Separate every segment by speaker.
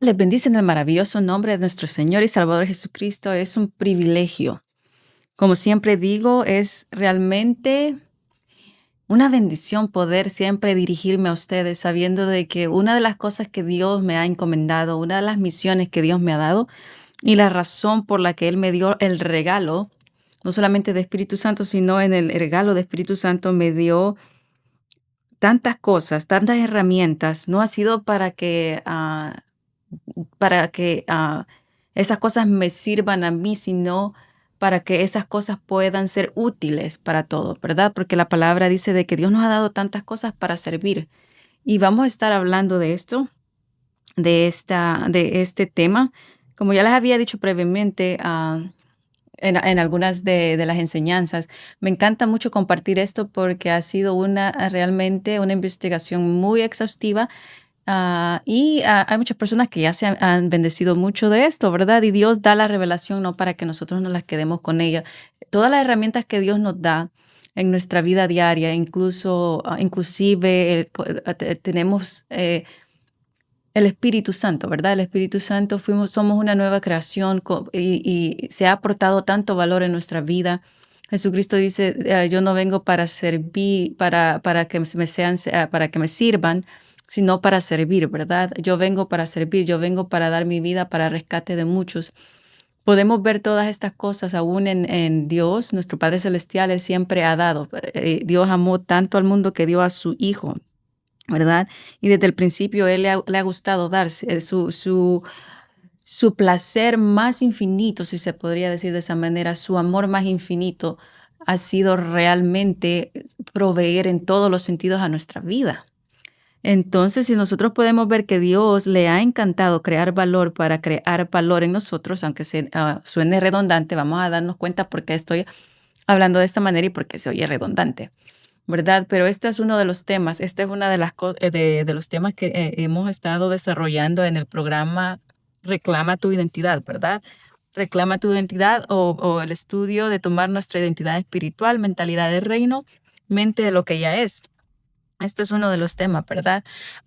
Speaker 1: Les bendice en el maravilloso nombre de nuestro Señor y Salvador Jesucristo. Es un privilegio. Como siempre digo, es realmente una bendición poder siempre dirigirme a ustedes sabiendo de que una de las cosas que Dios me ha encomendado, una de las misiones que Dios me ha dado y la razón por la que Él me dio el regalo, no solamente de Espíritu Santo, sino en el regalo de Espíritu Santo me dio tantas cosas, tantas herramientas, no ha sido para que esas cosas me sirvan a mí, sino para que esas cosas puedan ser útiles para todos, ¿verdad? Porque la palabra dice de que Dios nos ha dado tantas cosas para servir. Y vamos a estar hablando de esto, de este tema. Como ya les había dicho previamente, en algunas de las enseñanzas, me encanta mucho compartir esto porque ha sido realmente una investigación muy exhaustiva. Hay muchas personas que ya han bendecido mucho de esto, ¿verdad? Y Dios da la revelación no para que nosotros nos las quedemos con ella. Todas las herramientas que Dios nos da en nuestra vida diaria, inclusive tenemos el Espíritu Santo, ¿verdad? El Espíritu Santo somos una nueva creación y se ha aportado tanto valor en nuestra vida. Jesucristo dice, yo no vengo para servir, para que para que me sirvan, sino para servir, ¿verdad? Yo vengo para servir, yo vengo para dar mi vida para rescate de muchos. Podemos ver todas estas cosas aún en Dios, nuestro Padre Celestial, Él siempre ha dado. Dios amó tanto al mundo que dio a su Hijo, ¿verdad? Y desde el principio Él le ha gustado darse su placer más infinito, si se podría decir de esa manera, su amor más infinito ha sido realmente proveer en todos los sentidos a nuestra vida. Entonces, si nosotros podemos ver que Dios le ha encantado crear valor para crear valor en nosotros, aunque suene redundante, vamos a darnos cuenta por qué estoy hablando de esta manera y por qué se oye redundante, ¿verdad? Pero este es uno de los temas, este es una de de los temas que hemos estado desarrollando en el programa Reclama tu identidad, ¿verdad? Reclama tu identidad o el estudio de tomar nuestra identidad espiritual, mentalidad de reino, mente de lo que ya es. Esto es uno de los temas, ¿verdad?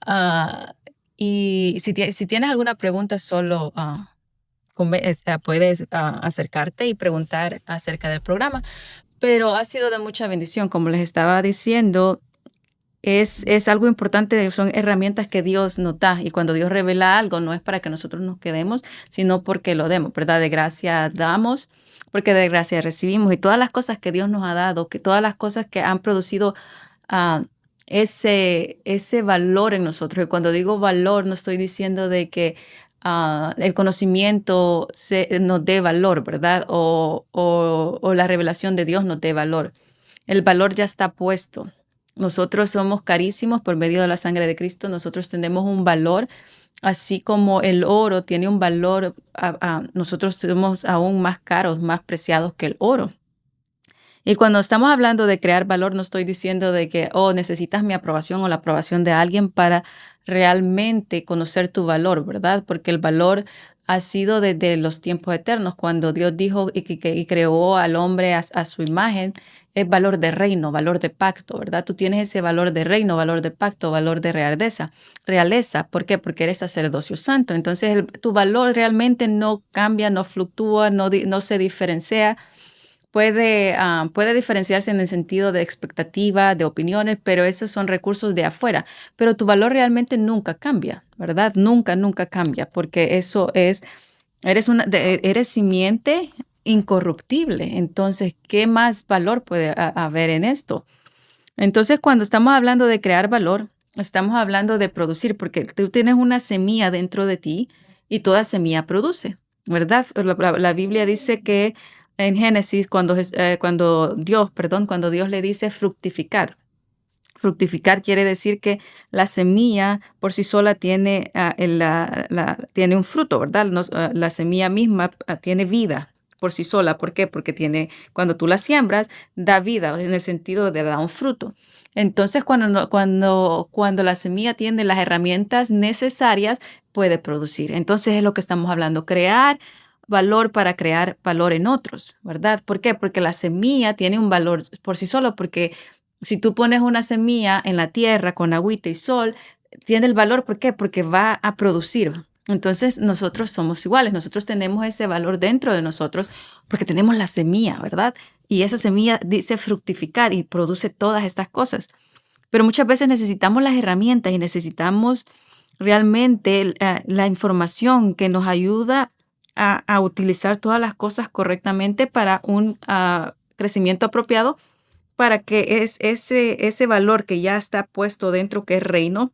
Speaker 1: Ah, y si tienes alguna pregunta, solo puedes acercarte y preguntar acerca del programa. Pero ha sido de mucha bendición, como les estaba diciendo, es algo importante, son herramientas que Dios nos da, y cuando Dios revela algo, no es para que nosotros nos quedemos, sino porque lo demos, ¿verdad? De gracia damos, porque de gracia recibimos, y todas las cosas que Dios nos ha dado, que todas las cosas que han producido ah, ese valor en nosotros. Y cuando digo valor, no estoy diciendo de que el conocimiento nos dé valor, ¿verdad? O la revelación de Dios nos dé valor. El valor ya está puesto. Nosotros somos carísimos por medio de la sangre de Cristo. Nosotros tenemos un valor, así como el oro tiene un valor. Nosotros somos aún más caros, más preciados que el oro. Y cuando estamos hablando de crear valor, no estoy diciendo de que, oh, necesitas mi aprobación o la aprobación de alguien para realmente conocer tu valor, ¿verdad? Porque el valor ha sido desde los tiempos eternos, cuando Dios dijo y creó al hombre a su imagen, es valor de reino, valor de pacto, ¿verdad? Tú tienes ese valor de reino, valor de pacto, valor de realeza. Realeza, ¿por qué? Porque eres sacerdocio santo. Entonces, tu valor realmente no cambia, no fluctúa, no se diferencia. Puede diferenciarse en el sentido de expectativa, de opiniones, pero esos son recursos de afuera. Pero tu valor realmente nunca cambia, ¿verdad? Nunca, nunca cambia, porque eres simiente incorruptible. Entonces, ¿qué más valor puede haber en esto? Entonces, cuando estamos hablando de crear valor, estamos hablando de producir, porque tú tienes una semilla dentro de ti y toda semilla produce, ¿verdad? La Biblia dice que en Génesis, cuando Dios le dice fructificar. Fructificar quiere decir que la semilla por sí sola tiene, tiene un fruto, ¿verdad? La semilla misma tiene vida por sí sola. ¿Por qué? Porque cuando tú la siembras, da vida en el sentido de dar un fruto. Entonces, cuando la semilla tiene las herramientas necesarias, puede producir. Entonces, es lo que estamos hablando, crear valor para crear valor en otros, ¿verdad? ¿Por qué? Porque la semilla tiene un valor por sí solo, porque si tú pones una semilla en la tierra con agüita y sol, tiene el valor. ¿Por qué? Porque va a producir. Entonces nosotros somos iguales, nosotros tenemos ese valor dentro de nosotros porque tenemos la semilla, ¿verdad? Y esa semilla dice fructificar y produce todas estas cosas. Pero muchas veces necesitamos las herramientas y necesitamos realmente la información que nos ayuda a utilizar todas las cosas correctamente para un crecimiento apropiado, para que ese valor que ya está puesto dentro, que es reino,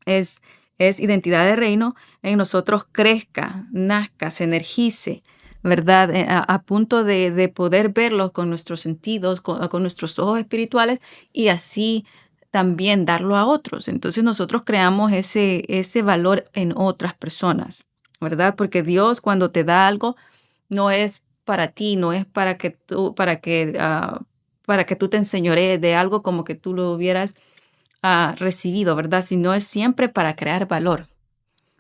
Speaker 1: es, es identidad de reino, en nosotros crezca, nazca, se energice, ¿verdad? A punto de poder verlo con nuestros sentidos, con nuestros ojos espirituales y así también darlo a otros. Entonces nosotros creamos ese valor en otras personas, ¿verdad? Porque Dios cuando te da algo no es para ti, no es para que tú te enseñorees de algo como que tú lo hubieras recibido, ¿verdad? Sino es siempre para crear valor.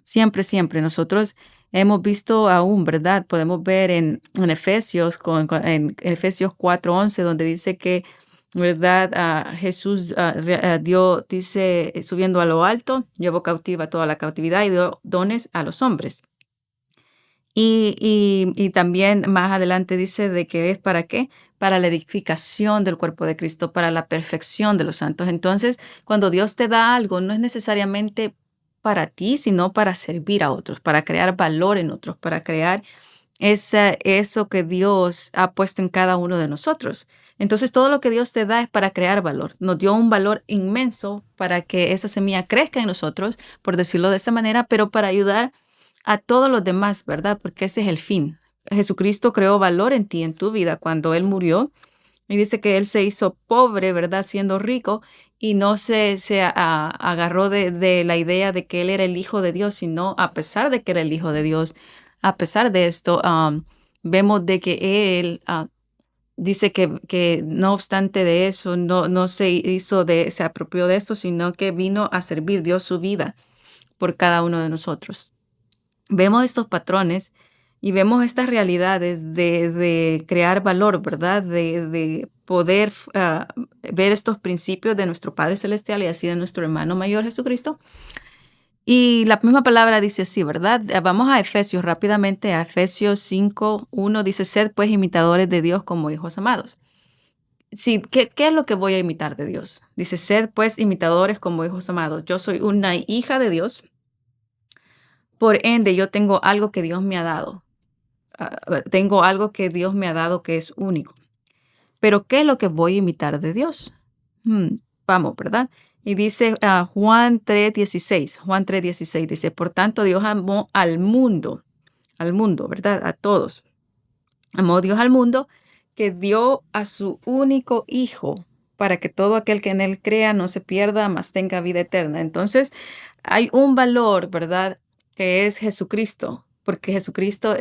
Speaker 1: Siempre, siempre. Nosotros hemos visto aún, ¿verdad? Podemos ver en Efesios, en Efesios 4:11, donde dice que, ¿verdad? Jesús dice, subiendo a lo alto, llevó cautiva toda la cautividad y dio dones a los hombres. Y también más adelante dice de que es para qué, para la edificación del cuerpo de Cristo, para la perfección de los santos. Entonces, cuando Dios te da algo, no es necesariamente para ti, sino para servir a otros, para crear valor en otros, para crear eso que Dios ha puesto en cada uno de nosotros. Entonces, todo lo que Dios te da es para crear valor. Nos dio un valor inmenso para que esa semilla crezca en nosotros, por decirlo de esa manera, pero para ayudar a todos los demás, ¿verdad? Porque ese es el fin. Jesucristo creó valor en ti, en tu vida, cuando Él murió. Y dice que Él se hizo pobre, ¿verdad? Siendo rico, y no se agarró de la idea de que Él era el Hijo de Dios, sino a pesar de que era el Hijo de Dios, a pesar de esto, vemos de que Él dice que no obstante de eso, no se apropió de esto, sino que vino a servir, dio su vida por cada uno de nosotros. Vemos estos patrones y vemos estas realidades de crear valor, ¿verdad? De poder ver estos principios de nuestro Padre Celestial y así de nuestro hermano mayor Jesucristo. Y la misma palabra dice así, ¿verdad? Vamos a Efesios rápidamente, a Efesios 5:1 dice, sed pues imitadores de Dios como hijos amados. Sí, ¿qué es lo que voy a imitar de Dios? Dice, sed pues imitadores como hijos amados. Yo soy una hija de Dios, por ende yo tengo algo que Dios me ha dado. Tengo algo que Dios me ha dado que es único. Pero ¿qué es lo que voy a imitar de Dios? Vamos, ¿verdad? Y dice Juan 3:16, dice, por tanto Dios amó al mundo, ¿verdad? A todos. Amó Dios al mundo que dio a su único hijo para que todo aquel que en él crea no se pierda, mas tenga vida eterna. Entonces, hay un valor, ¿verdad? Que es Jesucristo, porque Jesucristo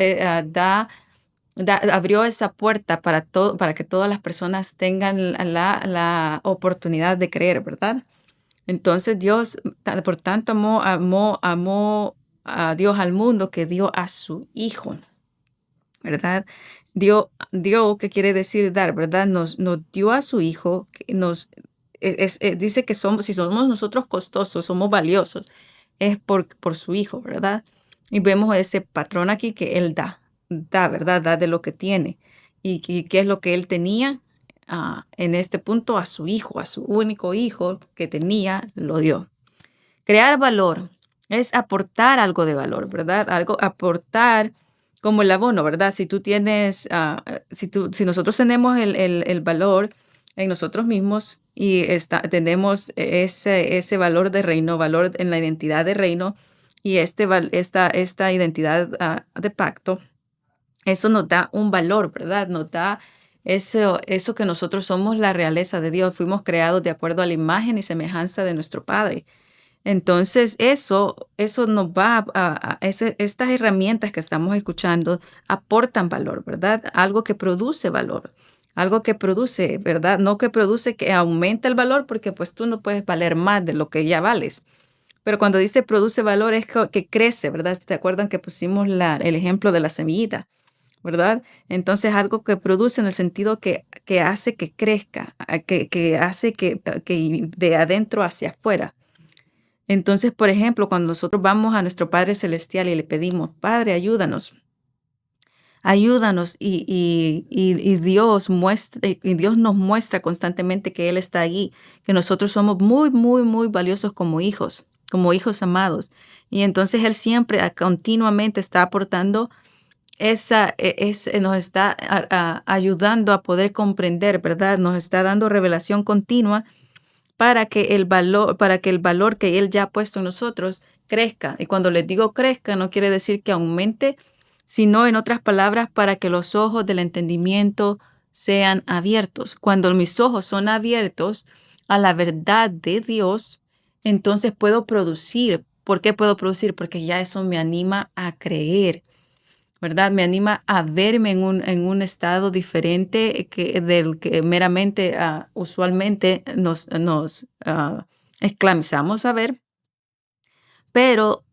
Speaker 1: abrió esa puerta para que todas las personas tengan la oportunidad de creer, ¿verdad? Entonces Dios, por tanto, amó a Dios al mundo que dio a su Hijo, ¿verdad? Dio, ¿qué quiere decir dar, verdad? Nos dio a su Hijo, dice que si somos nosotros costosos, somos valiosos, es por su Hijo, ¿verdad? Y vemos ese patrón aquí que Él da, ¿verdad? Da de lo que tiene. ¿Y qué es lo que Él tenía? En este punto, a su Hijo, a su único Hijo que tenía, lo dio. Crear valor es aportar algo de valor, ¿verdad? Algo, aportar como el abono, ¿verdad? Si tú tienes, si nosotros tenemos el valor en nosotros mismos y tenemos ese valor de reino, valor en la identidad de reino y esta identidad de pacto, eso nos da un valor, ¿verdad? Nos da eso que nosotros somos la realeza de Dios, fuimos creados de acuerdo a la imagen y semejanza de nuestro Padre. Entonces, eso nos va estas herramientas que estamos escuchando aportan valor, ¿verdad? Algo que produce valor, algo que produce, ¿verdad? No que produce que aumenta el valor porque pues tú no puedes valer más de lo que ya vales. Pero cuando dice produce valor es que crece, ¿verdad? ¿Te acuerdan que pusimos el ejemplo de la semillita? ¿Verdad? Entonces, algo que produce en el sentido que hace que crezca, que hace que de adentro hacia afuera. Entonces, por ejemplo, cuando nosotros vamos a nuestro Padre Celestial y le pedimos, Padre, ayúdanos, y Dios nos muestra constantemente que Él está allí, que nosotros somos muy, muy, muy valiosos como hijos amados. Y entonces Él siempre, continuamente está aportando nos está ayudando a poder comprender, ¿verdad? Nos está dando revelación continua para que el valor que Él ya ha puesto en nosotros crezca. Y cuando les digo crezca, no quiere decir que aumente, sino en otras palabras, para que los ojos del entendimiento sean abiertos. Cuando mis ojos son abiertos a la verdad de Dios, entonces puedo producir. ¿Por qué puedo producir? Porque ya eso me anima a creer, ¿verdad? Me anima a verme en un estado diferente del que meramente, usualmente nos esclavizamos a ver, pero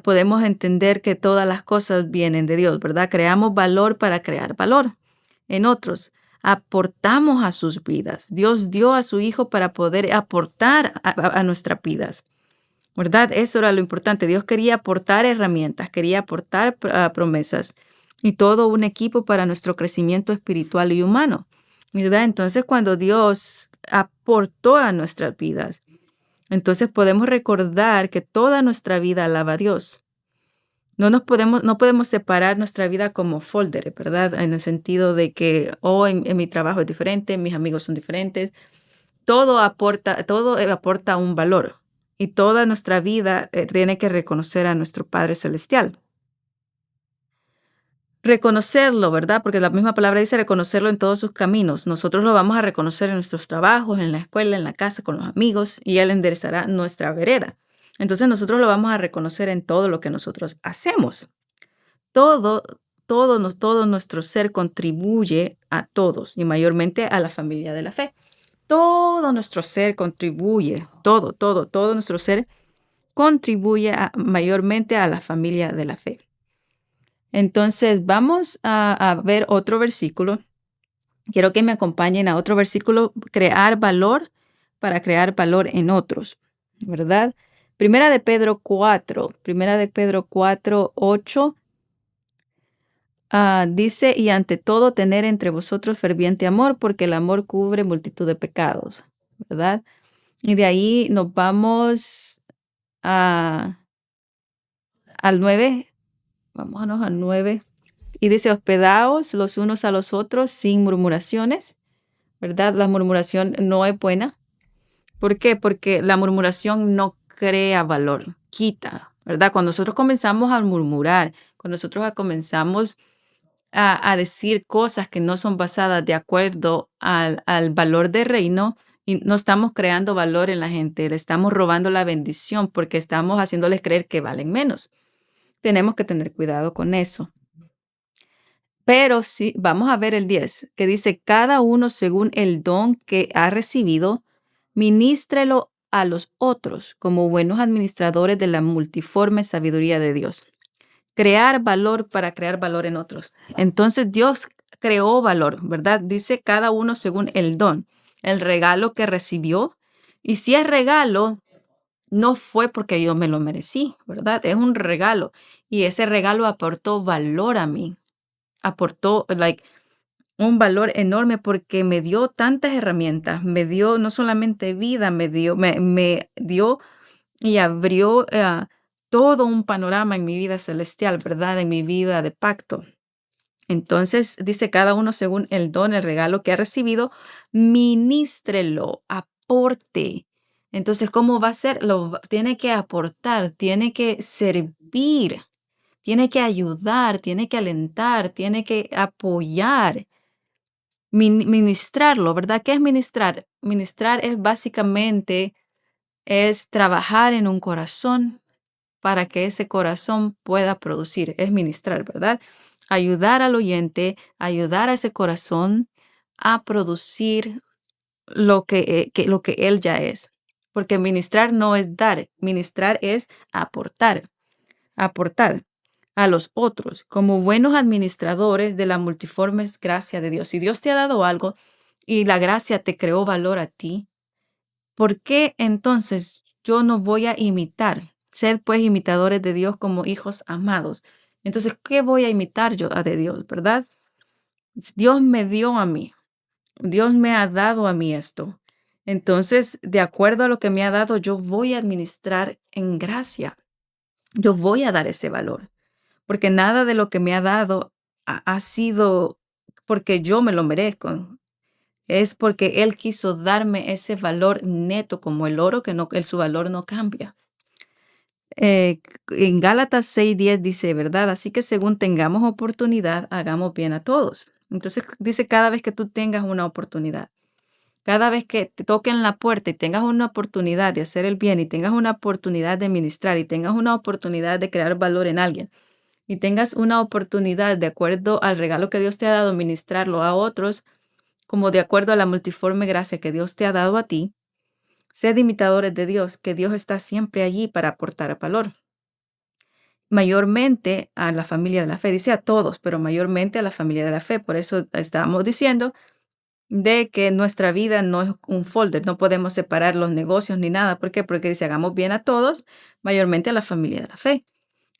Speaker 1: podemos entender que todas las cosas vienen de Dios, ¿verdad? Creamos valor para crear valor en otros. Aportamos a sus vidas. Dios dio a su Hijo para poder aportar a nuestras vidas, ¿verdad? Eso era lo importante. Dios quería aportar herramientas, quería aportar promesas y todo un equipo para nuestro crecimiento espiritual y humano, ¿verdad? Entonces, cuando Dios aportó a nuestras vidas, entonces podemos recordar que toda nuestra vida alaba a Dios. No podemos separar nuestra vida como folders, ¿verdad? En el sentido de que, en mi trabajo es diferente, mis amigos son diferentes. Todo aporta un valor y toda nuestra vida tiene que reconocer a nuestro Padre Celestial. Reconocerlo, ¿verdad? Porque la misma palabra dice reconocerlo en todos sus caminos. Nosotros lo vamos a reconocer en nuestros trabajos, en la escuela, en la casa, con los amigos, y Él enderezará nuestra vereda. Entonces nosotros lo vamos a reconocer en todo lo que nosotros hacemos. Todo, todo nuestro ser contribuye a todos y mayormente a la familia de la fe. Todo nuestro ser contribuye, todo nuestro ser contribuye mayormente a la familia de la fe. Entonces, vamos a ver otro versículo. Quiero que me acompañen a otro versículo, crear valor para crear valor en otros, ¿verdad? Primera de Pedro 4, 8, dice, y ante todo tener entre vosotros ferviente amor, porque el amor cubre multitud de pecados, ¿verdad? Y de ahí nos vamos a, al 9. Vámonos al 9. Y dice, hospedaos los unos a los otros sin murmuraciones, ¿verdad? La murmuración no es buena. ¿Por qué? Porque la murmuración no crea valor, quita, ¿verdad? Cuando nosotros comenzamos a murmurar, cuando nosotros comenzamos a decir cosas que no son basadas de acuerdo al valor del reino, y no estamos creando valor en la gente, le estamos robando la bendición porque estamos haciéndoles creer que valen menos. Tenemos que tener cuidado con eso. Pero sí, vamos a ver el 10, que dice, cada uno según el don que ha recibido, ministrelo a los otros como buenos administradores de la multiforme sabiduría de Dios. Crear valor para crear valor en otros. Entonces Dios creó valor, ¿verdad? Dice cada uno según el don, el regalo que recibió. Y si es regalo, no fue porque yo me lo merecí, ¿verdad? Es un regalo. Y ese regalo aportó valor a mí. Aportó, un valor enorme porque me dio tantas herramientas. Me dio no solamente vida, me dio y abrió todo un panorama en mi vida celestial, ¿verdad? En mi vida de pacto. Entonces, dice cada uno según el don, el regalo que ha recibido, ministrelo, aporte. Entonces, ¿cómo va a ser? Tiene que aportar, tiene que servir, tiene que ayudar, tiene que alentar, tiene que apoyar, ministrarlo, ¿verdad? ¿Qué es ministrar? Ministrar es básicamente es trabajar en un corazón para que ese corazón pueda producir, es ministrar, ¿verdad? Ayudar al oyente, ayudar a ese corazón a producir lo que él ya es. Porque ministrar no es dar, ministrar es aportar a los otros como buenos administradores de la multiforme gracia de Dios. Si Dios te ha dado algo y la gracia te creó valor a ti, ¿por qué entonces yo no voy a imitar. Sed pues imitadores de Dios como hijos amados. Entonces, ¿qué voy a imitar yo de Dios, verdad? Dios me dio a mí. Dios me ha dado a mí esto. Entonces, de acuerdo a lo que me ha dado, yo voy a administrar en gracia. Yo voy a dar ese valor, porque nada de lo que me ha dado ha sido porque yo me lo merezco. Es porque Él quiso darme ese valor neto como el oro, que no, su valor no cambia. En Gálatas 6:10 dice, ¿verdad? Así que según tengamos oportunidad, hagamos bien a todos. Entonces dice cada vez que tú tengas una oportunidad. Cada vez que te toquen la puerta y tengas una oportunidad de hacer el bien y tengas una oportunidad de ministrar y tengas una oportunidad de crear valor en alguien y tengas una oportunidad de acuerdo al regalo que Dios te ha dado, ministrarlo a otros, como de acuerdo a la multiforme gracia que Dios te ha dado a ti, sed imitadores de Dios, que Dios está siempre allí para aportar valor. Mayormente a la familia de la fe, dice a todos, pero mayormente a la familia de la fe. Por eso estábamos diciendo de que nuestra vida no es un folder, no podemos separar los negocios ni nada. ¿Por qué? Porque dice hagamos bien a todos, mayormente a la familia de la fe.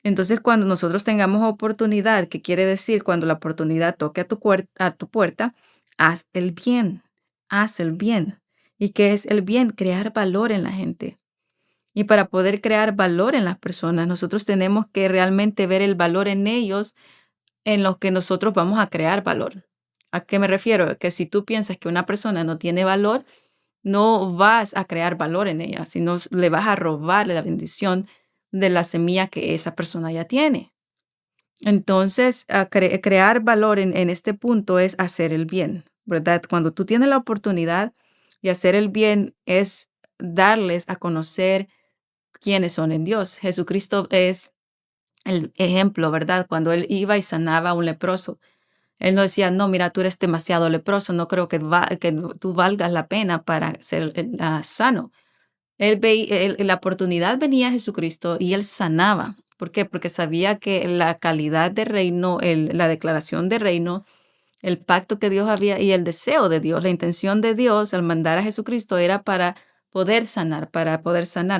Speaker 1: Entonces, cuando nosotros tengamos oportunidad, que quiere decir cuando la oportunidad toque a tu puerta, haz el bien, haz el bien. ¿Y qué es el bien? Crear valor en la gente. Y para poder crear valor en las personas, nosotros tenemos que realmente ver el valor en ellos, en los que nosotros vamos a crear valor. ¿A qué me refiero? Que si tú piensas que una persona no tiene valor, no vas a crear valor en ella, sino le vas a robar la bendición de la semilla que esa persona ya tiene. Entonces, crear valor en este punto es hacer el bien, ¿verdad? Cuando tú tienes la oportunidad de hacer el bien, es darles a conocer quiénes son en Dios. Jesucristo es el ejemplo, ¿verdad? Cuando él iba y sanaba a un leproso, él no decía, no, mira, tú eres demasiado leproso, no creo que tú valgas la pena para ser sano. La oportunidad venía a Jesucristo y él sanaba. ¿Por qué? Porque sabía que la calidad de reino, la declaración de reino, el pacto que Dios había y el deseo de Dios, la intención de Dios al mandar a Jesucristo era para poder sanar,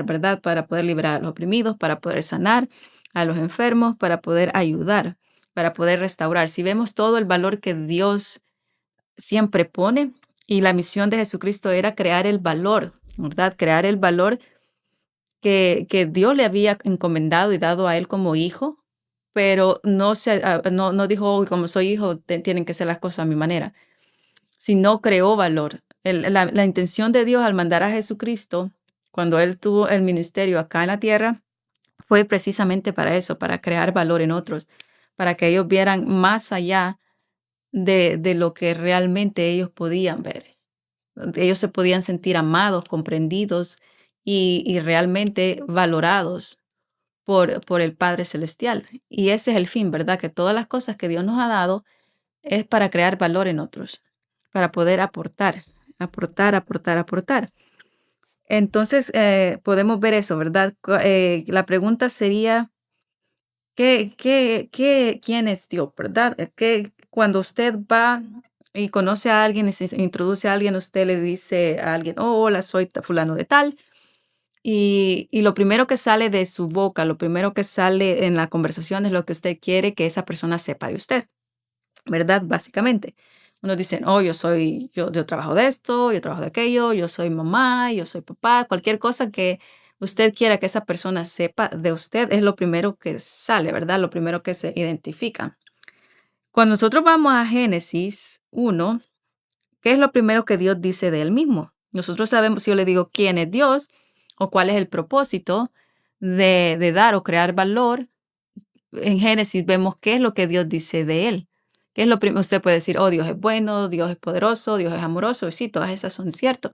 Speaker 1: ¿verdad? Para poder liberar a los oprimidos, para poder sanar a los enfermos, para poder ayudar, para poder restaurar. Si vemos todo el valor que Dios siempre pone y la misión de Jesucristo era crear el valor, ¿verdad? Crear el valor que Dios le había encomendado y dado a él como hijo, pero no dijo: "Oh, como soy hijo, tienen que ser las cosas a mi manera", sino creó valor. La intención de Dios al mandar a Jesucristo, cuando él tuvo el ministerio acá en la tierra, fue precisamente para eso, para crear valor en otros, para que ellos vieran más allá de lo que realmente ellos podían ver. Ellos se podían sentir amados, comprendidos y realmente valorados por el Padre Celestial. Y ese es el fin, ¿verdad? Que todas las cosas que Dios nos ha dado es para crear valor en otros, para poder aportar, aportar, aportar, aportar. Entonces, podemos ver eso, ¿verdad? La pregunta sería, quién es Dios, verdad? Cuando usted va y conoce a alguien y se introduce a alguien, usted le dice a alguien, oh, hola, soy fulano de tal. Y lo primero que sale de su boca, lo primero que sale en la conversación es lo que usted quiere que esa persona sepa de usted, ¿verdad? Básicamente. Unos dicen, oh, yo trabajo de esto, yo trabajo de aquello, yo soy mamá, yo soy papá, cualquier cosa que usted quiera que esa persona sepa de usted es lo primero que sale, ¿verdad? Lo primero que se identifica. Cuando nosotros vamos a Génesis 1, ¿qué es lo primero que Dios dice de él mismo? Nosotros sabemos, si yo le digo quién es Dios o cuál es el propósito de dar o crear valor, en Génesis vemos qué es lo que Dios dice de él. ¿Qué es lo primero? Usted puede decir, oh, Dios es bueno, Dios es poderoso, Dios es amoroso, y sí, todas esas son ciertas.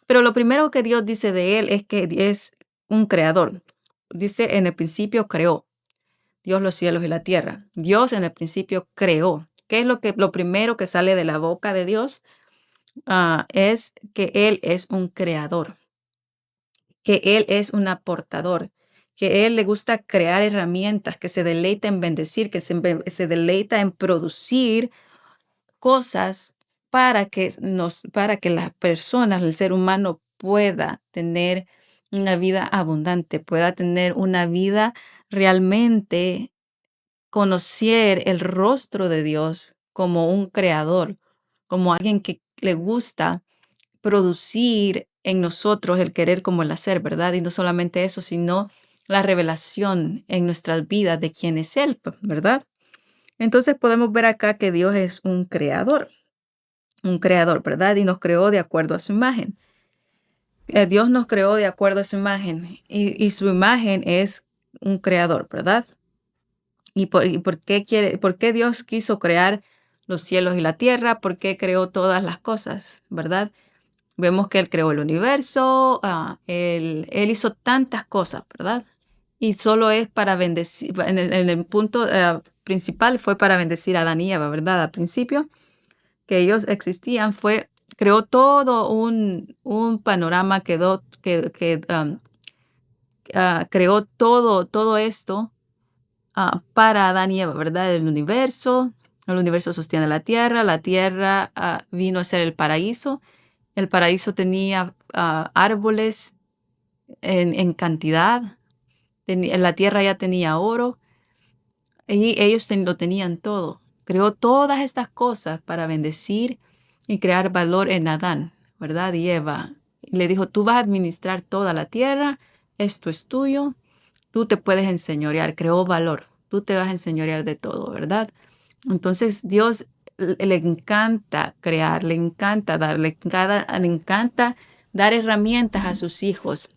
Speaker 1: Pero lo primero que Dios dice de él es que es un creador. Dice, en el principio creó Dios los cielos y la tierra. Dios en el principio creó. ¿Qué es lo primero que sale de la boca de Dios? Es que Él es un creador, que Él es un aportador, que Él le gusta crear herramientas, que se deleita en bendecir, que se deleita en producir cosas para que las personas, el ser humano pueda tener una vida abundante, pueda tener una vida realmente conocer el rostro de Dios como un creador, como alguien que le gusta producir en nosotros el querer como el hacer, ¿verdad? Y no solamente eso, sino la revelación en nuestras vidas de quién es Él, ¿verdad? Entonces podemos ver acá que Dios es un creador, ¿verdad? Y nos creó de acuerdo a su imagen. Dios nos creó de acuerdo a su imagen y su imagen es un creador, ¿verdad? ¿Y por qué por qué Dios quiso crear los cielos y la tierra? ¿Por qué creó todas las cosas, verdad? Vemos que Él creó el universo, él hizo tantas cosas, ¿verdad? Y solo es para bendecir, en el punto principal fue para bendecir a Adán y Eva, ¿verdad? Al principio que ellos existían, creó todo un panorama, creó todo esto para Adán y Eva, ¿verdad? El universo sostiene la tierra vino a ser el paraíso tenía árboles en cantidad, la tierra ya tenía oro, y ellos lo tenían todo. Creó todas estas cosas para bendecir y crear valor en Adán, ¿verdad? Y Eva. Y le dijo, tú vas a administrar toda la tierra, esto es tuyo, tú te puedes enseñorear, creó valor, tú te vas a enseñorear de todo, ¿verdad? Entonces Dios le encanta crear, le encanta dar, le encanta dar herramientas a sus hijos.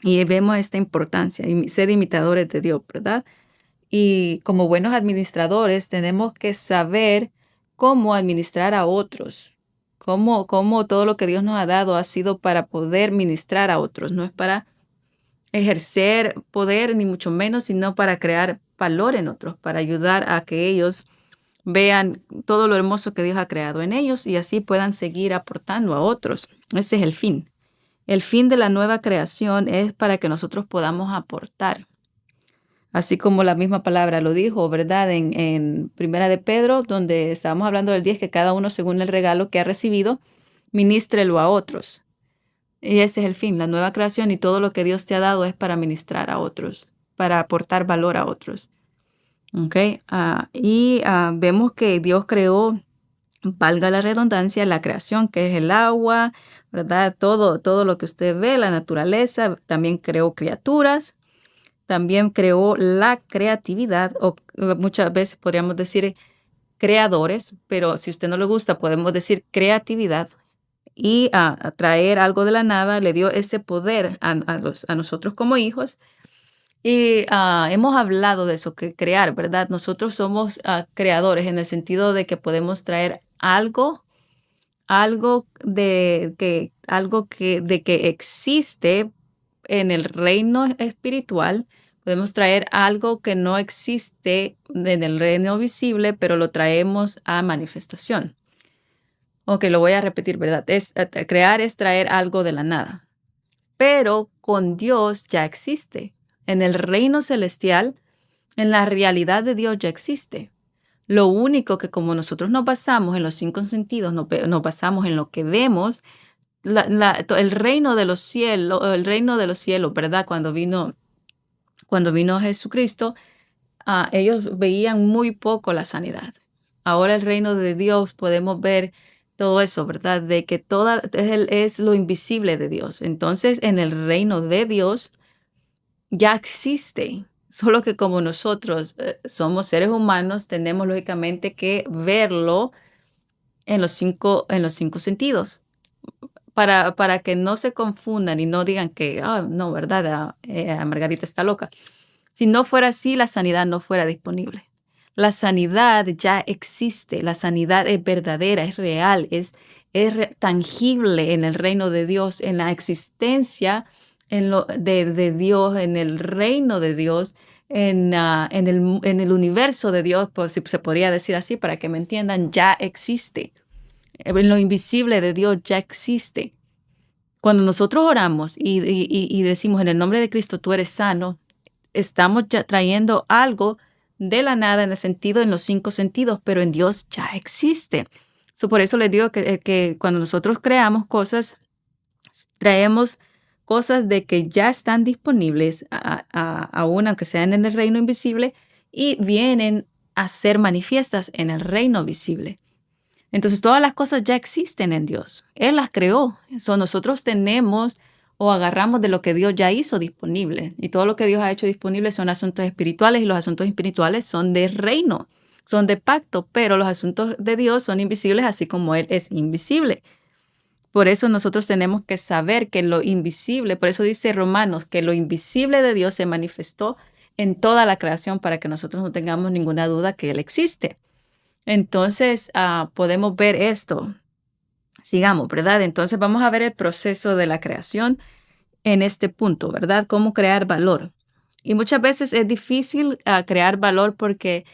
Speaker 1: Y vemos esta importancia, y ser imitadores de Dios, ¿verdad? Y como buenos administradores tenemos que saber cómo administrar a otros, cómo todo lo que Dios nos ha dado ha sido para poder ministrar a otros, no es para ejercer poder ni mucho menos, sino para crear valor en otros, para ayudar a que ellos vean todo lo hermoso que Dios ha creado en ellos y así puedan seguir aportando a otros. Ese es el fin. El fin de la nueva creación es para que nosotros podamos aportar. Así como la misma palabra lo dijo, ¿verdad? En Primera de Pedro, donde estábamos hablando del 10, que cada uno según el regalo que ha recibido, ministrelo a otros. Y ese es el fin, la nueva creación y todo lo que Dios te ha dado es para ministrar a otros, para aportar valor a otros. ¿Ok? Vemos que Dios creó, valga la redundancia, la creación, que es el agua, ¿verdad? Todo lo que usted ve, la naturaleza, también creó criaturas. También creó la creatividad, o muchas veces podríamos decir creadores, pero si a usted no le gusta, podemos decir creatividad. Y a traer algo de la nada le dio ese poder a nosotros como hijos. Y hemos hablado de eso, que crear, ¿verdad? Nosotros somos creadores en el sentido de que podemos traer algo que existe en el reino espiritual. Podemos traer algo que no existe en el reino visible, pero lo traemos a manifestación. Ok, lo voy a repetir, ¿verdad? Crear es traer algo de la nada, pero con Dios ya existe. En el reino celestial, en la realidad de Dios ya existe. Lo único que como nosotros nos basamos en los cinco sentidos, nos basamos en lo que vemos, el reino de los cielos, ¿verdad? Cuando vino Jesucristo, ellos veían muy poco la sanidad. Ahora el reino de Dios podemos ver todo eso, ¿verdad? De que es lo invisible de Dios. Entonces, en el reino de Dios ya existe. Solo que como nosotros somos seres humanos, tenemos lógicamente que verlo en los cinco sentidos para que no se confundan y no digan que, no, ¿verdad? Margarita está loca. Si no fuera así, la sanidad no fuera disponible. La sanidad ya existe, la sanidad es verdadera, es real, tangible en el reino de Dios, en la existencia de Dios, en el reino de Dios, en el universo de Dios, pues, si se podría decir así, para que me entiendan, ya existe. En lo invisible de Dios ya existe. Cuando nosotros oramos y decimos en el nombre de Cristo, tú eres sano, estamos ya trayendo algo de la nada en el sentido, en los cinco sentidos, pero en Dios ya existe. Por eso les digo que cuando nosotros creamos cosas, traemos cosas de que ya están disponibles, aún aunque sean en el reino invisible, y vienen a ser manifiestas en el reino visible. Entonces, todas las cosas ya existen en Dios. Él las creó. Nosotros tenemos o agarramos de lo que Dios ya hizo disponible. Y todo lo que Dios ha hecho disponible son asuntos espirituales, y los asuntos espirituales son de reino, son de pacto, pero los asuntos de Dios son invisibles, así como Él es invisible. Por eso nosotros tenemos que saber que lo invisible, por eso dice Romanos, que lo invisible de Dios se manifestó en toda la creación para que nosotros no tengamos ninguna duda que Él existe. Entonces, podemos ver esto. Sigamos, ¿verdad? Entonces vamos a ver el proceso de la creación en este punto, ¿verdad? Cómo crear valor. Y muchas veces es difícil crear valor porque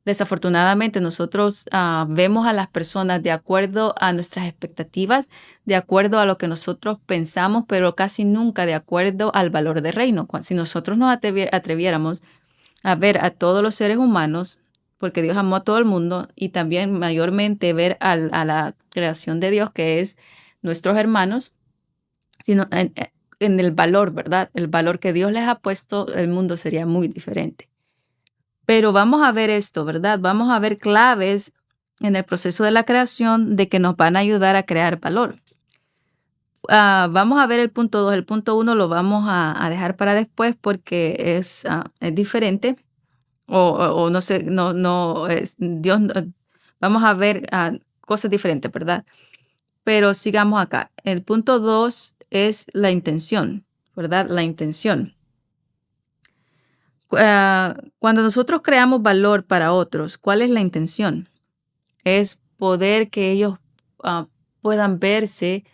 Speaker 1: desafortunadamente nosotros vemos a las personas de acuerdo a nuestras expectativas, de acuerdo a lo que nosotros pensamos, pero casi nunca de acuerdo al valor del reino. Si nosotros nos atreviéramos a ver a todos los seres humanos, porque Dios amó a todo el mundo, y también mayormente ver a la creación de Dios, que es nuestros hermanos, sino en el valor, ¿verdad? El valor que Dios les ha puesto, el mundo sería muy diferente. Pero vamos a ver esto, ¿verdad? Vamos a ver claves en el proceso de la creación de que nos van a ayudar a crear valor. Vamos a ver el punto 2. El punto 1 lo vamos a dejar para después porque es diferente. O no sé, no es Dios. Vamos a ver cosas diferentes, ¿verdad? Pero sigamos acá. El punto 2 es la intención, ¿verdad? La intención. Cuando nosotros creamos valor para otros, ¿cuál es la intención? Es poder que ellos puedan verse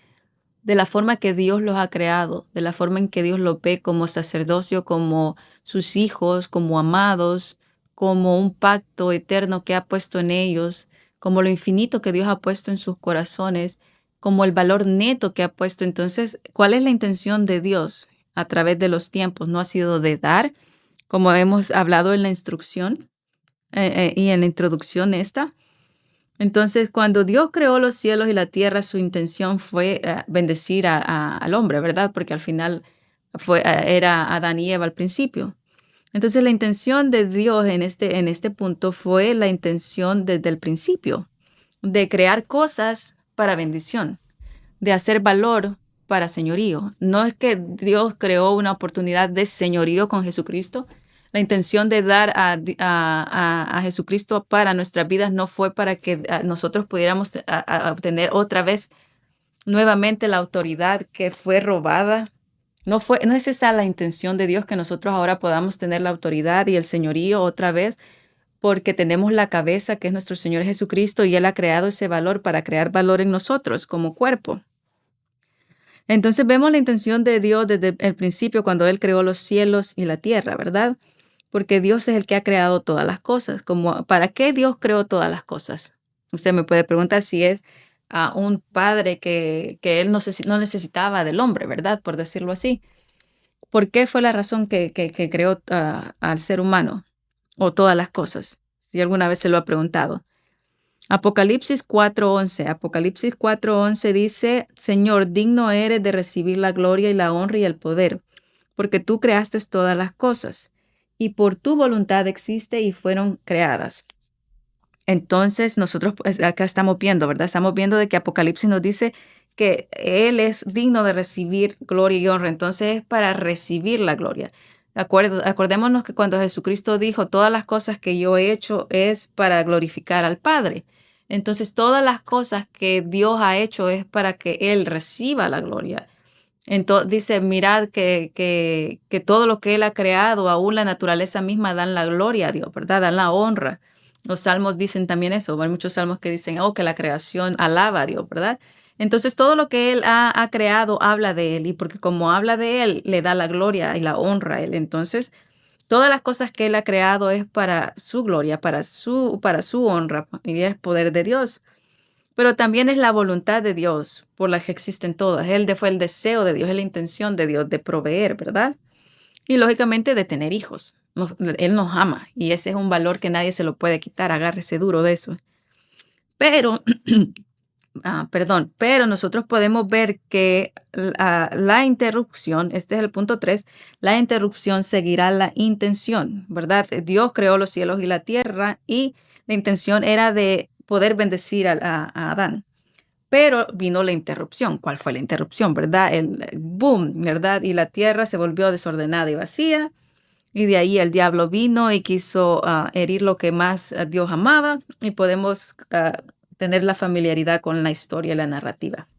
Speaker 1: de la forma que Dios los ha creado, de la forma en que Dios los ve como sacerdocio, como sus hijos, como amados, como un pacto eterno que ha puesto en ellos, como lo infinito que Dios ha puesto en sus corazones, como el valor neto que ha puesto. Entonces, ¿cuál es la intención de Dios a través de los tiempos? No ha sido de dar, como hemos hablado en la instrucción y en la introducción esta. Entonces, cuando Dios creó los cielos y la tierra, su intención fue bendecir al hombre, ¿verdad? Porque al final era Adán y Eva al principio. Entonces, la intención de Dios en este punto fue la intención desde el principio, de crear cosas para bendición, de hacer valor para señorío. No es que Dios creó una oportunidad de señorío con Jesucristo. La intención de dar a Jesucristo para nuestras vidas no fue para que nosotros pudiéramos obtener otra vez nuevamente la autoridad que fue robada. No es esa la intención de Dios, que nosotros ahora podamos tener la autoridad y el señorío otra vez, porque tenemos la cabeza que es nuestro Señor Jesucristo, y Él ha creado ese valor para crear valor en nosotros como cuerpo. Entonces vemos la intención de Dios desde el principio, cuando Él creó los cielos y la tierra, ¿verdad? Porque Dios es el que ha creado todas las cosas. ¿Para qué Dios creó todas las cosas? Usted me puede preguntar si es un padre que Él no necesitaba del hombre, ¿verdad? Por decirlo así. ¿Por qué fue la razón que creó al ser humano o todas las cosas? Si alguna vez se lo ha preguntado. Apocalipsis 4:11. Apocalipsis 4:11 dice: Señor, digno eres de recibir la gloria y la honra y el poder, porque tú creaste todas las cosas, y por tu voluntad existe y fueron creadas. Entonces nosotros acá estamos viendo, ¿verdad? Estamos viendo de que Apocalipsis nos dice que Él es digno de recibir gloria y honra. Entonces es para recibir la gloria. Acordémonos que cuando Jesucristo dijo, todas las cosas que yo he hecho es para glorificar al Padre. Entonces todas las cosas que Dios ha hecho es para que Él reciba la gloria. Entonces dice, mirad que todo lo que Él ha creado, aún la naturaleza misma, dan la gloria a Dios, ¿verdad? Dan la honra. Los salmos dicen también eso. Hay muchos salmos que dicen, que la creación alaba a Dios, ¿verdad? Entonces todo lo que Él ha creado habla de Él, y porque como habla de Él, le da la gloria y la honra a Él. Entonces todas las cosas que Él ha creado es para su gloria, para su honra, y es poder de Dios. Pero también es la voluntad de Dios por la que existen todas. Fue el deseo de Dios, es la intención de Dios de proveer, ¿verdad? Y lógicamente de tener hijos. Él nos ama, y ese es un valor que nadie se lo puede quitar. Agárrese duro de eso. Pero perdón, pero nosotros podemos ver que la interrupción, este es el punto 3, la interrupción seguirá la intención, ¿verdad? Dios creó los cielos y la tierra y la intención era de poder bendecir a Adán. Pero vino la interrupción. ¿Cuál fue la interrupción, verdad? El boom, ¿verdad? Y la tierra se volvió desordenada y vacía. Y de ahí el diablo vino y quiso herir lo que más Dios amaba. Y podemos tener la familiaridad con la historia y la narrativa.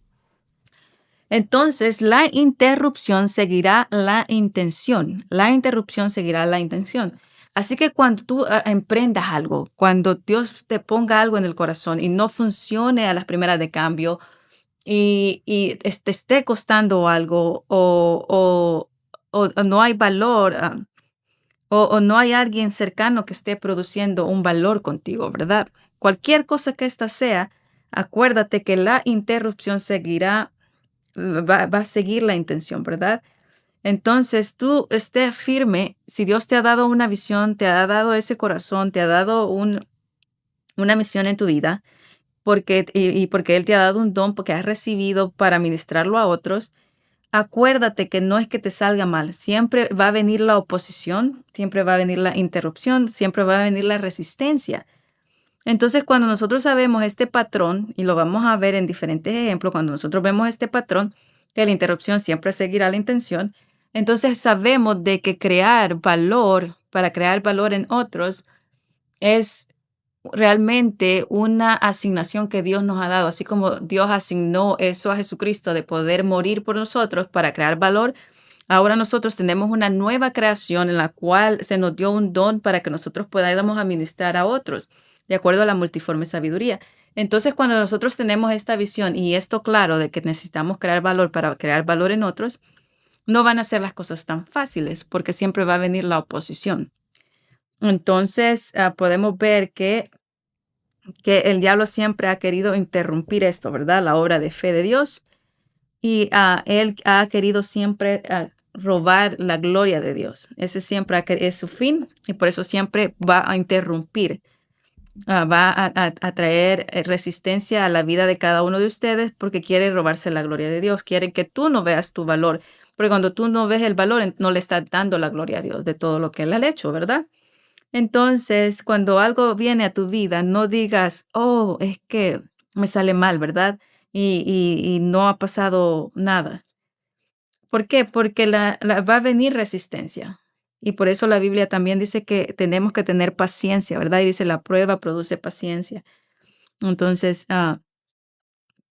Speaker 1: Entonces, la interrupción seguirá la intención. La interrupción seguirá la intención. Así que cuando tú emprendas algo, cuando Dios te ponga algo en el corazón y no funcione a las primeras de cambio, y te esté costando algo o no hay valor, o no hay alguien cercano que esté produciendo un valor contigo, ¿verdad? Cualquier cosa que ésta sea, acuérdate que la interrupción seguirá, va a seguir la intención, ¿verdad? Entonces tú esté firme. Si Dios te ha dado una visión, te ha dado ese corazón, te ha dado una misión en tu vida, porque Él te ha dado un don porque has recibido para ministrarlo a otros, acuérdate que no es que te salga mal, siempre va a venir la oposición, siempre va a venir la interrupción, siempre va a venir la resistencia. Entonces, cuando nosotros sabemos este patrón, y lo vamos a ver en diferentes ejemplos, cuando nosotros vemos este patrón, que la interrupción siempre seguirá la intención, entonces sabemos de que crear valor, para crear valor en otros, es realmente una asignación que Dios nos ha dado, así como Dios asignó eso a Jesucristo de poder morir por nosotros para crear valor. Ahora nosotros tenemos una nueva creación en la cual se nos dio un don para que nosotros podamos administrar a otros, de acuerdo a la multiforme sabiduría. Entonces, cuando nosotros tenemos esta visión y esto claro de que necesitamos crear valor para crear valor en otros, no van a ser las cosas tan fáciles porque siempre va a venir la oposición. Entonces, podemos ver que el diablo siempre ha querido interrumpir esto, ¿verdad? La obra de fe de Dios. Y él ha querido siempre robar la gloria de Dios. Ese siempre es su fin y por eso siempre va a interrumpir, va a traer resistencia a la vida de cada uno de ustedes porque quiere robarse la gloria de Dios. Quiere que tú no veas tu valor, porque cuando tú no ves el valor, no le estás dando la gloria a Dios de todo lo que Él ha hecho, ¿verdad? Entonces, cuando algo viene a tu vida, no digas, oh, es que me sale mal, ¿verdad? Y no ha pasado nada. ¿Por qué? Porque va a venir resistencia. Y por eso la Biblia también dice que tenemos que tener paciencia, ¿verdad? Y dice, la prueba produce paciencia. Entonces,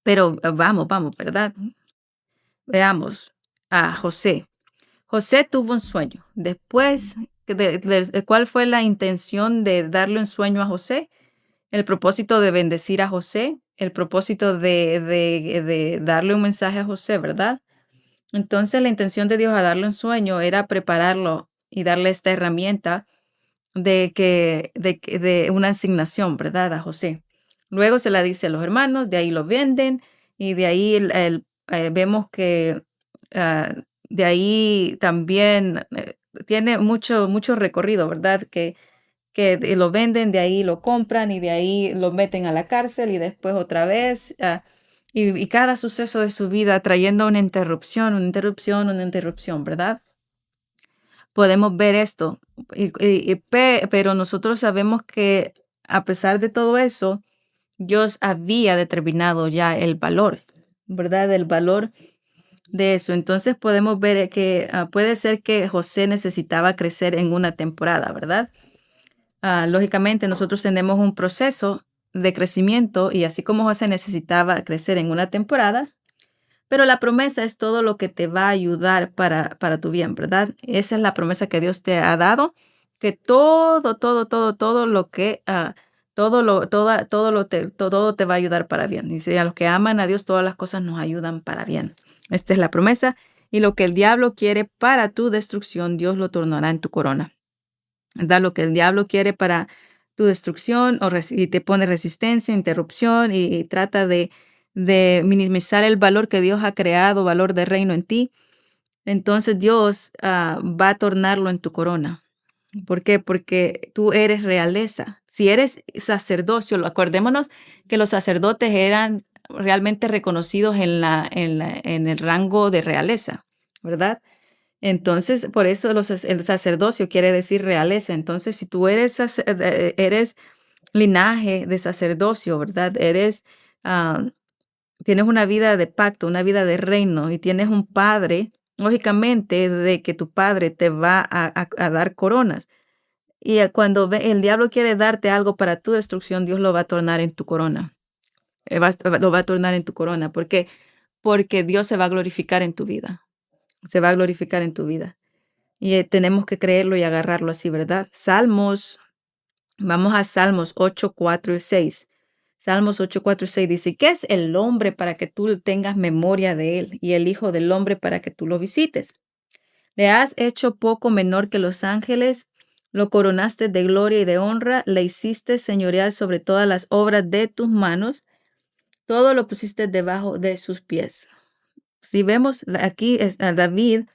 Speaker 1: pero vamos, ¿verdad? Veamos a José. José tuvo un sueño. Después, ¿cuál fue la intención de darle un sueño a José? El propósito de bendecir a José, el propósito de darle un mensaje a José, ¿verdad? Entonces, la intención de Dios a darle un sueño era prepararlo y darle esta herramienta de una asignación, ¿verdad? A José. Luego se la dice a los hermanos, de ahí lo venden y de ahí vemos que ah, de ahí también tiene mucho recorrido, ¿verdad? Que lo venden, de ahí lo compran y de ahí lo meten a la cárcel y después otra vez. Y cada suceso de su vida trayendo una interrupción, ¿verdad? Podemos ver esto, pero nosotros sabemos que a pesar de todo eso, Dios había determinado ya el valor, ¿verdad? El valor de eso. Entonces podemos ver que puede ser que José necesitaba crecer en una temporada, ¿verdad? Lógicamente, nosotros tenemos un proceso de crecimiento y así como José necesitaba crecer en una temporada, pero la promesa es todo lo que te va a ayudar para tu bien, ¿verdad? Esa es la promesa que Dios te ha dado, que todo lo que, todo te va a ayudar para bien. Dice, a los que aman a Dios, todas las cosas nos ayudan para bien. Esta es la promesa. Y lo que el diablo quiere para tu destrucción, Dios lo tornará en tu corona. ¿Verdad? Lo que el diablo quiere para tu destrucción y te pone resistencia, interrupción y trata de minimizar el valor que Dios ha creado, valor de reino en ti, entonces Dios va a tornarlo en tu corona. ¿Por qué? Porque tú eres realeza. Si eres sacerdocio, acordémonos que los sacerdotes eran realmente reconocidos en el rango de realeza, ¿verdad? Entonces, por eso el sacerdocio quiere decir realeza. Entonces, si tú eres linaje de sacerdocio, ¿verdad? Ah, tienes una vida de pacto, una vida de reino y tienes un padre, lógicamente, de que tu padre te va a dar coronas. Y cuando el diablo quiere darte algo para tu destrucción, Dios lo va a tornar en tu corona. Lo va a tornar en tu corona. ¿Por qué? Porque Dios se va a glorificar en tu vida. Se va a glorificar en tu vida. Y tenemos que creerlo y agarrarlo así, ¿verdad? Vamos a Salmos 8, 4 y 6. Salmos 8, 4 y 6 dice, ¿qué es el hombre para que tú tengas memoria de él? Y el hijo del hombre para que tú lo visites. Le has hecho poco menor que los ángeles, lo coronaste de gloria y de honra, le hiciste señorear sobre todas las obras de tus manos, todo lo pusiste debajo de sus pies. Si vemos aquí, a David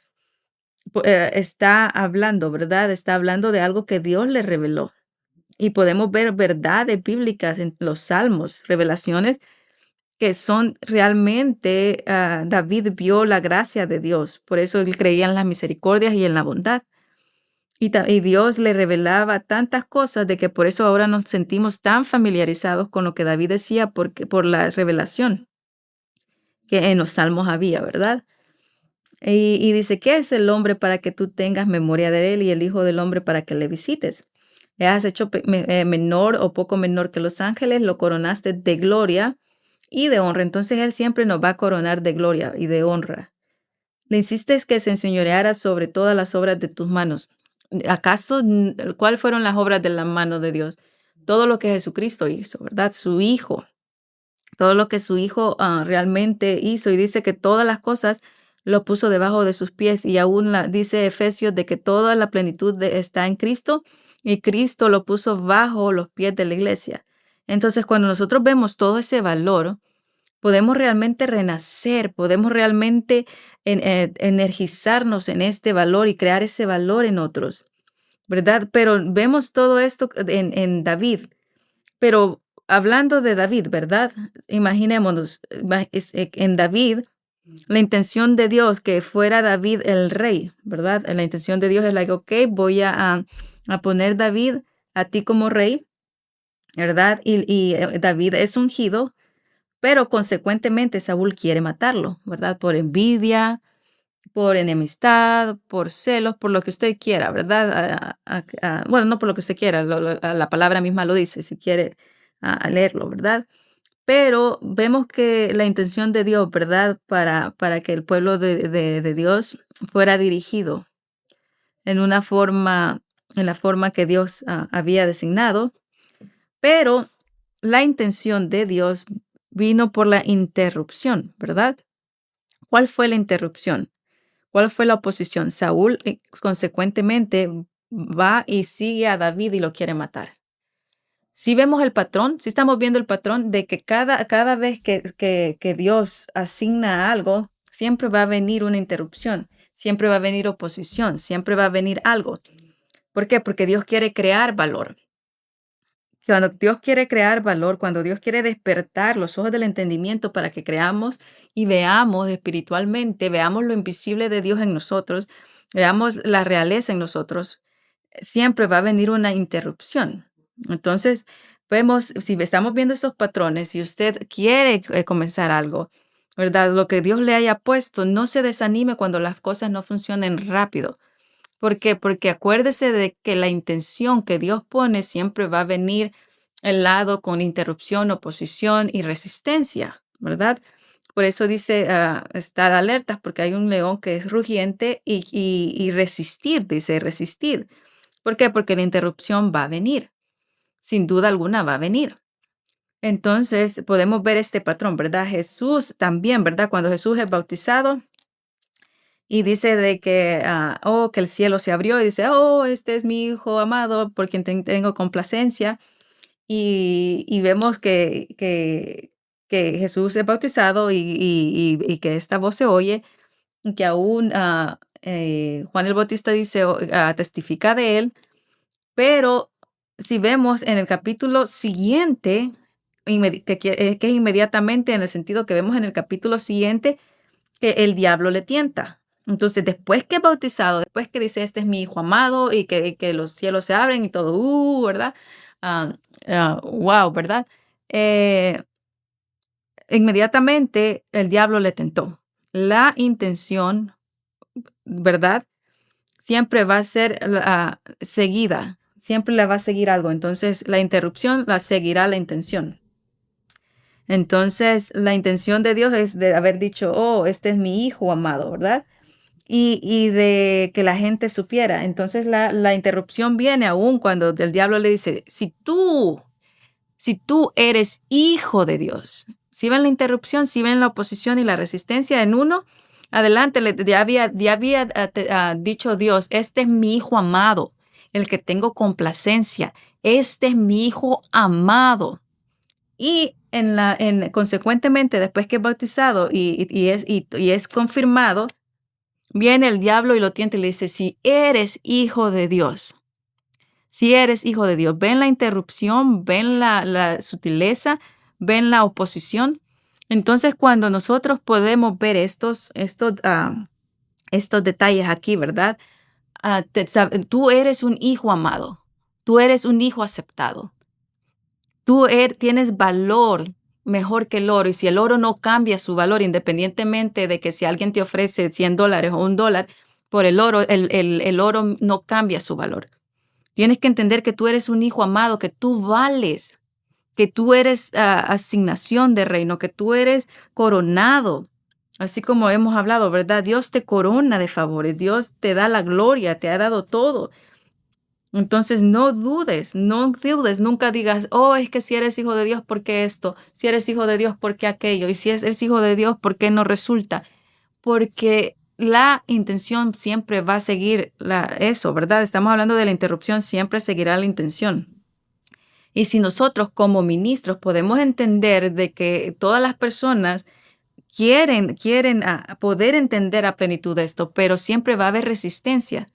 Speaker 1: está hablando, ¿verdad? Está hablando de algo que Dios le reveló. Y podemos ver verdades bíblicas en los salmos, revelaciones que son realmente, David vio la gracia de Dios. Por eso él creía en las misericordias y en la bondad. Y Dios le revelaba tantas cosas de que por eso ahora nos sentimos tan familiarizados con lo que David decía por la revelación que en los salmos había, ¿verdad? Y dice, ¿qué es el hombre para que tú tengas memoria de él y el hijo del hombre para que le visites? Le has hecho menor o poco menor que los ángeles, lo coronaste de gloria y de honra. Entonces él siempre nos va a coronar de gloria y de honra. Le insistes que se enseñoreara sobre todas las obras de tus manos. ¿Acaso cuáles fueron las obras de la mano de Dios? Todo lo que Jesucristo hizo, ¿verdad? Su Hijo, todo lo que su Hijo realmente hizo, y dice que todas las cosas lo puso debajo de sus pies, y aún dice Efesios de que toda la plenitud está en Cristo y Cristo lo puso bajo los pies de la iglesia. Entonces, cuando nosotros vemos todo ese valor, podemos realmente renacer, podemos realmente energizarnos en este valor y crear ese valor en otros, ¿verdad? Pero vemos todo esto en David. Pero hablando de David, ¿verdad? Imaginémonos, en David, la intención de Dios que fuera David el rey, ¿verdad? La intención de Dios es like, ok, voy a poner David a ti como rey, ¿verdad? Y David es ungido, pero consecuentemente Saúl quiere matarlo, ¿verdad? Por envidia, por enemistad, por celos, por lo que usted quiera, ¿verdad? Bueno, no por lo que usted quiera, la palabra misma lo dice, si quiere leerlo, ¿verdad? Pero vemos que la intención de Dios, ¿verdad? Para que el pueblo de Dios fuera dirigido en una forma, en la forma que Dios había designado, pero la intención de Dios vino por la interrupción, ¿verdad? ¿Cuál fue la interrupción? ¿Cuál fue la oposición? Saúl, consecuentemente, va y sigue a David y lo quiere matar. Si vemos el patrón, si estamos viendo el patrón de que cada vez que Dios asigna algo, siempre va a venir una interrupción, siempre va a venir oposición, siempre va a venir algo. ¿Por qué? Porque Dios quiere crear valor. Cuando Dios quiere crear valor, cuando Dios quiere despertar los ojos del entendimiento para que creamos y veamos espiritualmente, veamos lo invisible de Dios en nosotros, veamos la realeza en nosotros, siempre va a venir una interrupción. Entonces, vemos, si estamos viendo esos patrones, si usted quiere comenzar algo, ¿verdad? Lo que Dios le haya puesto, no se desanime cuando las cosas no funcionen rápido. ¿Por qué? Porque acuérdese de que la intención que Dios pone siempre va a venir al lado con interrupción, oposición y resistencia, ¿verdad? Por eso dice estar alertas, porque hay un león que es rugiente y resistir, dice resistir. ¿Por qué? Porque la interrupción va a venir, sin duda alguna va a venir. Entonces podemos ver este patrón, ¿verdad? Jesús también, ¿verdad? Cuando Jesús es bautizado, y dice de que, que el cielo se abrió y dice, oh, este es mi hijo amado por quien tengo complacencia. Y vemos que Jesús es bautizado y que esta voz se oye, y que aún Juan el Bautista dice, testifica de él. Pero si vemos en el capítulo siguiente, que es inmediatamente en el sentido que vemos en el capítulo siguiente, que el diablo le tienta. Entonces, después que es bautizado, después que dice, este es mi hijo amado y que los cielos se abren y todo, ¿verdad? Ah, wow, ¿verdad? Eh, Inmediatamente el diablo le tentó. La intención, ¿verdad? Siempre va a ser seguida, siempre le va a seguir algo. Entonces, la interrupción la seguirá la intención. Entonces, la intención de Dios es de haber dicho, oh, este es mi hijo amado, ¿verdad? Y de que la gente supiera. Entonces, la interrupción viene aún cuando el diablo le dice, si tú eres hijo de Dios. Si ven la interrupción, si ven la oposición y la resistencia en uno, adelante, ya había dicho Dios, este es mi hijo amado, el que tengo complacencia, este es mi hijo amado. Y consecuentemente, después que es bautizado y es confirmado, viene el diablo y lo tienta y le dice, si eres hijo de Dios. Si eres hijo de Dios, ven la interrupción, ven la sutileza, ven la oposición. Entonces, cuando nosotros podemos ver estos detalles aquí, ¿verdad? Tú eres un hijo amado, tú eres un hijo aceptado, tienes valor mejor que el oro. Y si el oro no cambia su valor, independientemente de que si alguien te ofrece $100 o $1 por el oro, el oro no cambia su valor. Tienes que entender que tú eres un hijo amado, que tú vales, que tú eres asignación de reino, que tú eres coronado. Así como hemos hablado, ¿verdad? Dios te corona de favores, Dios te da la gloria, te ha dado todo. Entonces no dudes, nunca digas, oh, es que si eres hijo de Dios, ¿por qué esto? Si eres hijo de Dios, ¿por qué aquello? Y si eres hijo de Dios, ¿por qué no resulta? Porque la intención siempre va a seguir eso, ¿verdad? Estamos hablando de la interrupción, siempre seguirá la intención. Y si nosotros como ministros podemos entender de que todas las personas quieren poder entender a plenitud esto, pero siempre va a haber resistencia.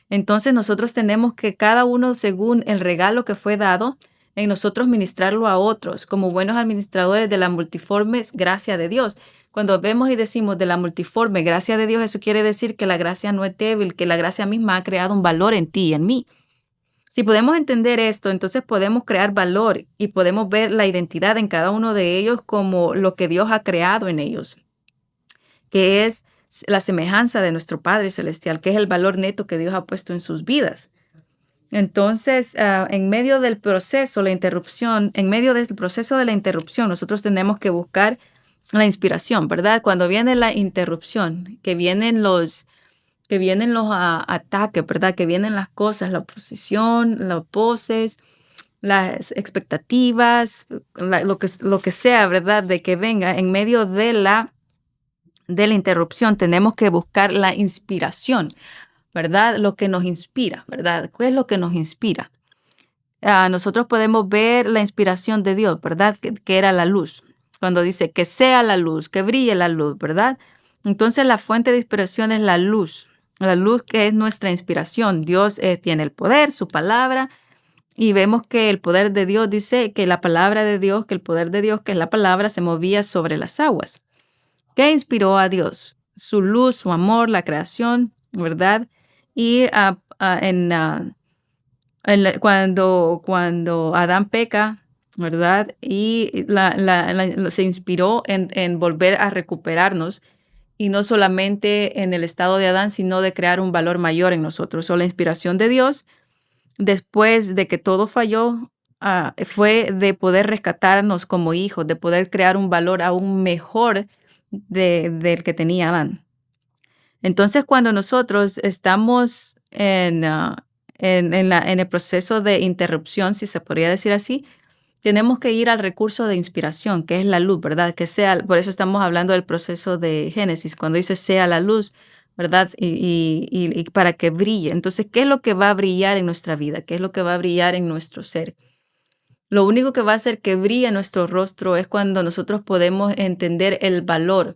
Speaker 1: Entonces nosotros tenemos que cada uno, según el regalo que fue dado, en nosotros ministrarlo a otros, como buenos administradores de la multiforme gracia de Dios. Cuando vemos y decimos de la multiforme gracia de Dios, eso quiere decir que la gracia no es débil, que la gracia misma ha creado un valor en ti y en mí. Si podemos entender esto, entonces podemos crear valor y podemos ver la identidad en cada uno de ellos como lo que Dios ha creado en ellos, que es la semejanza de nuestro Padre Celestial, que es el valor neto que Dios ha puesto en sus vidas. Entonces, en medio del proceso, en medio del proceso de la interrupción, nosotros tenemos que buscar la inspiración, ¿verdad? Cuando viene la interrupción, que vienen los ataques, ¿verdad? Que vienen las cosas, la oposición, los poses, las expectativas, lo que sea, ¿verdad? De que venga en medio de la interrupción, tenemos que buscar la inspiración, ¿verdad? Lo que nos inspira, ¿verdad? ¿Qué es lo que nos inspira? Nosotros podemos ver la inspiración de Dios, ¿verdad? Que era la luz. Cuando dice que sea la luz, que brille la luz, ¿verdad? Entonces la fuente de inspiración es la luz que es nuestra inspiración. Dios tiene el poder, su palabra, y vemos que el poder de Dios dice que la palabra de Dios, que el poder de Dios, que es la palabra, se movía sobre las aguas. ¿Qué inspiró a Dios? Su luz, su amor, la creación, ¿verdad? Y cuando Adán peca, ¿verdad? Y se inspiró en volver a recuperarnos, y no solamente en el estado de Adán, sino de crear un valor mayor en nosotros. O la inspiración de Dios, después de que todo falló, fue de poder rescatarnos como hijos, de poder crear un valor aún mejor del que tenía Adán. Entonces, cuando nosotros estamos en el proceso de interrupción, si se podría decir así, tenemos que ir al recurso de inspiración, que es la luz, ¿verdad? Por eso estamos hablando del proceso de Génesis, cuando dice sea la luz, ¿verdad? Y para que brille. Entonces, ¿qué es lo que va a brillar en nuestra vida? ¿Qué es lo que va a brillar en nuestro ser? Lo único que va a hacer que brille nuestro rostro es cuando nosotros podemos entender el valor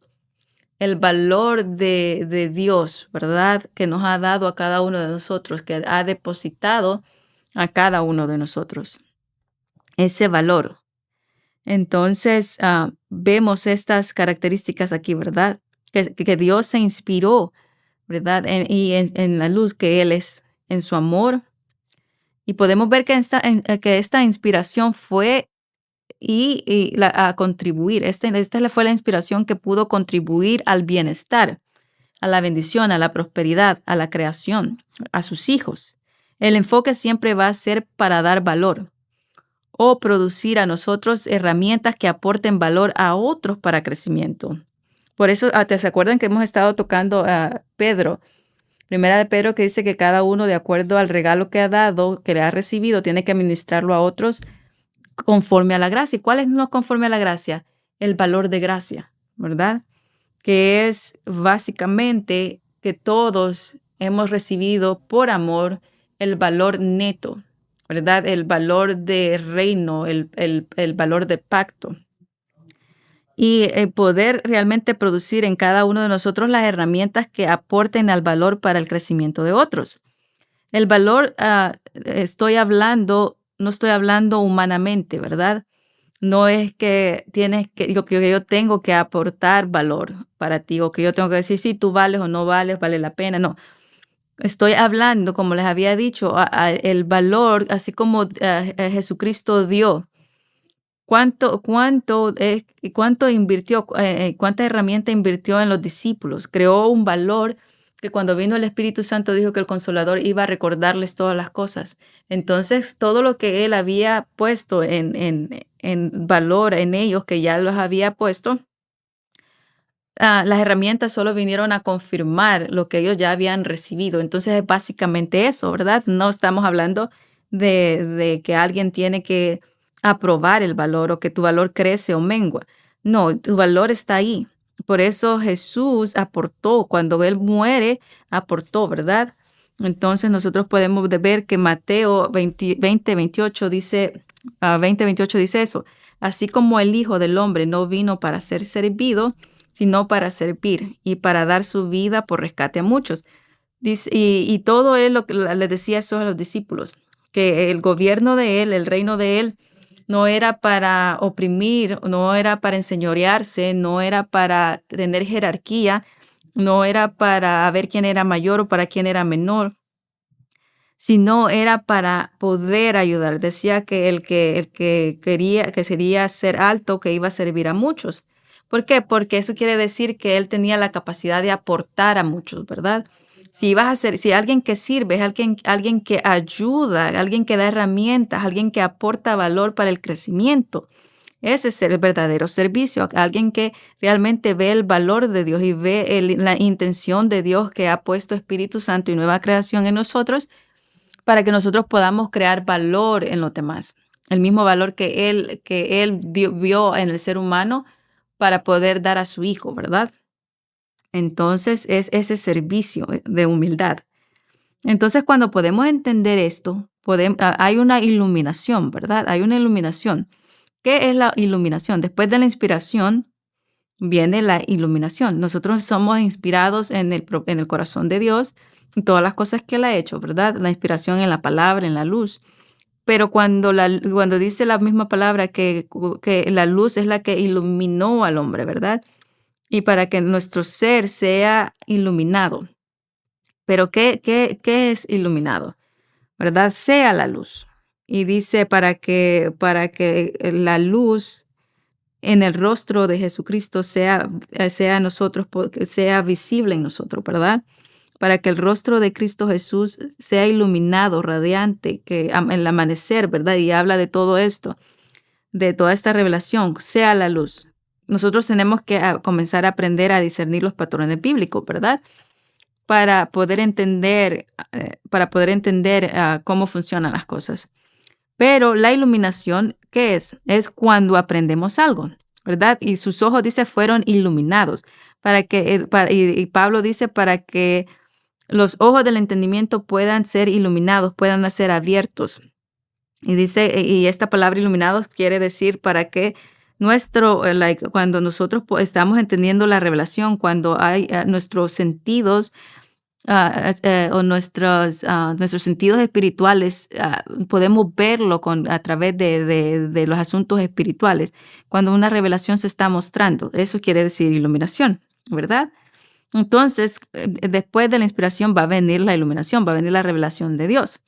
Speaker 1: de Dios, ¿verdad? Que nos ha dado a cada uno de nosotros, que ha depositado a cada uno de nosotros. Ese valor. Entonces, vemos estas características aquí, ¿verdad? Que Dios se inspiró, ¿verdad? En la luz que Él es, en su amor. Y podemos ver que que esta inspiración fue a contribuir. Esta fue la inspiración que pudo contribuir al bienestar, a la bendición, a la prosperidad, a la creación, a sus hijos. El enfoque siempre va a ser para dar valor o producir a nosotros herramientas que aporten valor a otros para crecimiento. Por eso, ¿se acuerdan que hemos estado tocando a Pedro? Primera de Pedro, que dice que cada uno, de acuerdo al regalo que ha dado, que le ha recibido, tiene que administrarlo a otros conforme a la gracia. ¿Y cuál es no conforme a la gracia? El valor de gracia, ¿verdad? Que es básicamente que todos hemos recibido por amor el valor neto, ¿verdad? El valor de reino, el valor de pacto. Y poder realmente producir en cada uno de nosotros las herramientas que aporten al valor para el crecimiento de otros. El valor, no estoy hablando humanamente, ¿verdad? No es que yo tengo que aportar valor para ti o que yo tengo que decir si tú vales o no vales, vale la pena. No, estoy hablando, como les había dicho, el valor, así como Jesucristo dio. ¿Cuánto invirtió, cuánta herramienta invirtió en los discípulos? Creó un valor que cuando vino el Espíritu Santo dijo que el Consolador iba a recordarles todas las cosas. Entonces, todo lo que él había puesto en valor en ellos, que ya los había puesto, las herramientas solo vinieron a confirmar lo que ellos ya habían recibido. Entonces, es básicamente eso, ¿verdad? No estamos hablando de que alguien tiene que aprobar el valor o que tu valor crece o mengua. No, tu valor está ahí. Por eso Jesús aportó, cuando Él muere, aportó, ¿verdad? Entonces nosotros podemos ver que Mateo 28 dice, 20:28 dice eso. Así como el Hijo del Hombre no vino para ser servido, sino para servir y para dar su vida por rescate a muchos. Dice, y todo él lo que le decía eso a los discípulos, que el gobierno de él, el reino de él, no era para oprimir, no era para enseñorearse, no era para tener jerarquía, no era para ver quién era mayor o para quién era menor, sino era para poder ayudar. Decía que el que quería ser alto, que iba a servir a muchos. ¿Por qué? Porque eso quiere decir que él tenía la capacidad de aportar a muchos, ¿verdad? Si alguien que sirve, es alguien que ayuda, alguien que da herramientas, alguien que aporta valor para el crecimiento. Ese es el verdadero servicio, alguien que realmente ve el valor de Dios y ve la intención de Dios que ha puesto Espíritu Santo y nueva creación en nosotros para que nosotros podamos crear valor en los demás. El mismo valor que él vio en el ser humano para poder dar a su hijo, ¿verdad? Entonces es ese servicio de humildad. Entonces cuando podemos entender esto, hay una iluminación, ¿verdad? Hay una iluminación. ¿Qué es la iluminación? Después de la inspiración viene la iluminación. Nosotros somos inspirados en el corazón de Dios y todas las cosas que Él ha hecho, ¿verdad? La inspiración en la palabra, en la luz. Pero cuando dice la misma palabra que la luz es la que iluminó al hombre, ¿verdad? Y para que nuestro ser sea iluminado. Pero ¿qué es iluminado? ¿Verdad? Sea la luz. Y dice para que la luz en el rostro de Jesucristo sea nosotros, sea visible en nosotros, ¿verdad? Para que el rostro de Cristo Jesús sea iluminado, radiante, que el amanecer, ¿verdad? Y habla de todo esto, de toda esta revelación, sea la luz. Nosotros tenemos que comenzar a aprender a discernir los patrones bíblicos, ¿verdad? Para poder entender, cómo funcionan las cosas. Pero la iluminación, ¿qué es? Es cuando aprendemos algo, ¿verdad? Y sus ojos, dice, fueron iluminados. Y Pablo dice, para que los ojos del entendimiento puedan ser iluminados, puedan ser abiertos. Y dice, y esta palabra iluminados quiere decir para que cuando nosotros estamos entendiendo la revelación, cuando hay nuestros sentidos o nuestros sentidos espirituales, podemos verlo a través de los asuntos espirituales, cuando una revelación se está mostrando. Eso quiere decir iluminación, ¿verdad? Entonces, después de la inspiración va a venir la iluminación, va a venir la revelación de Dios.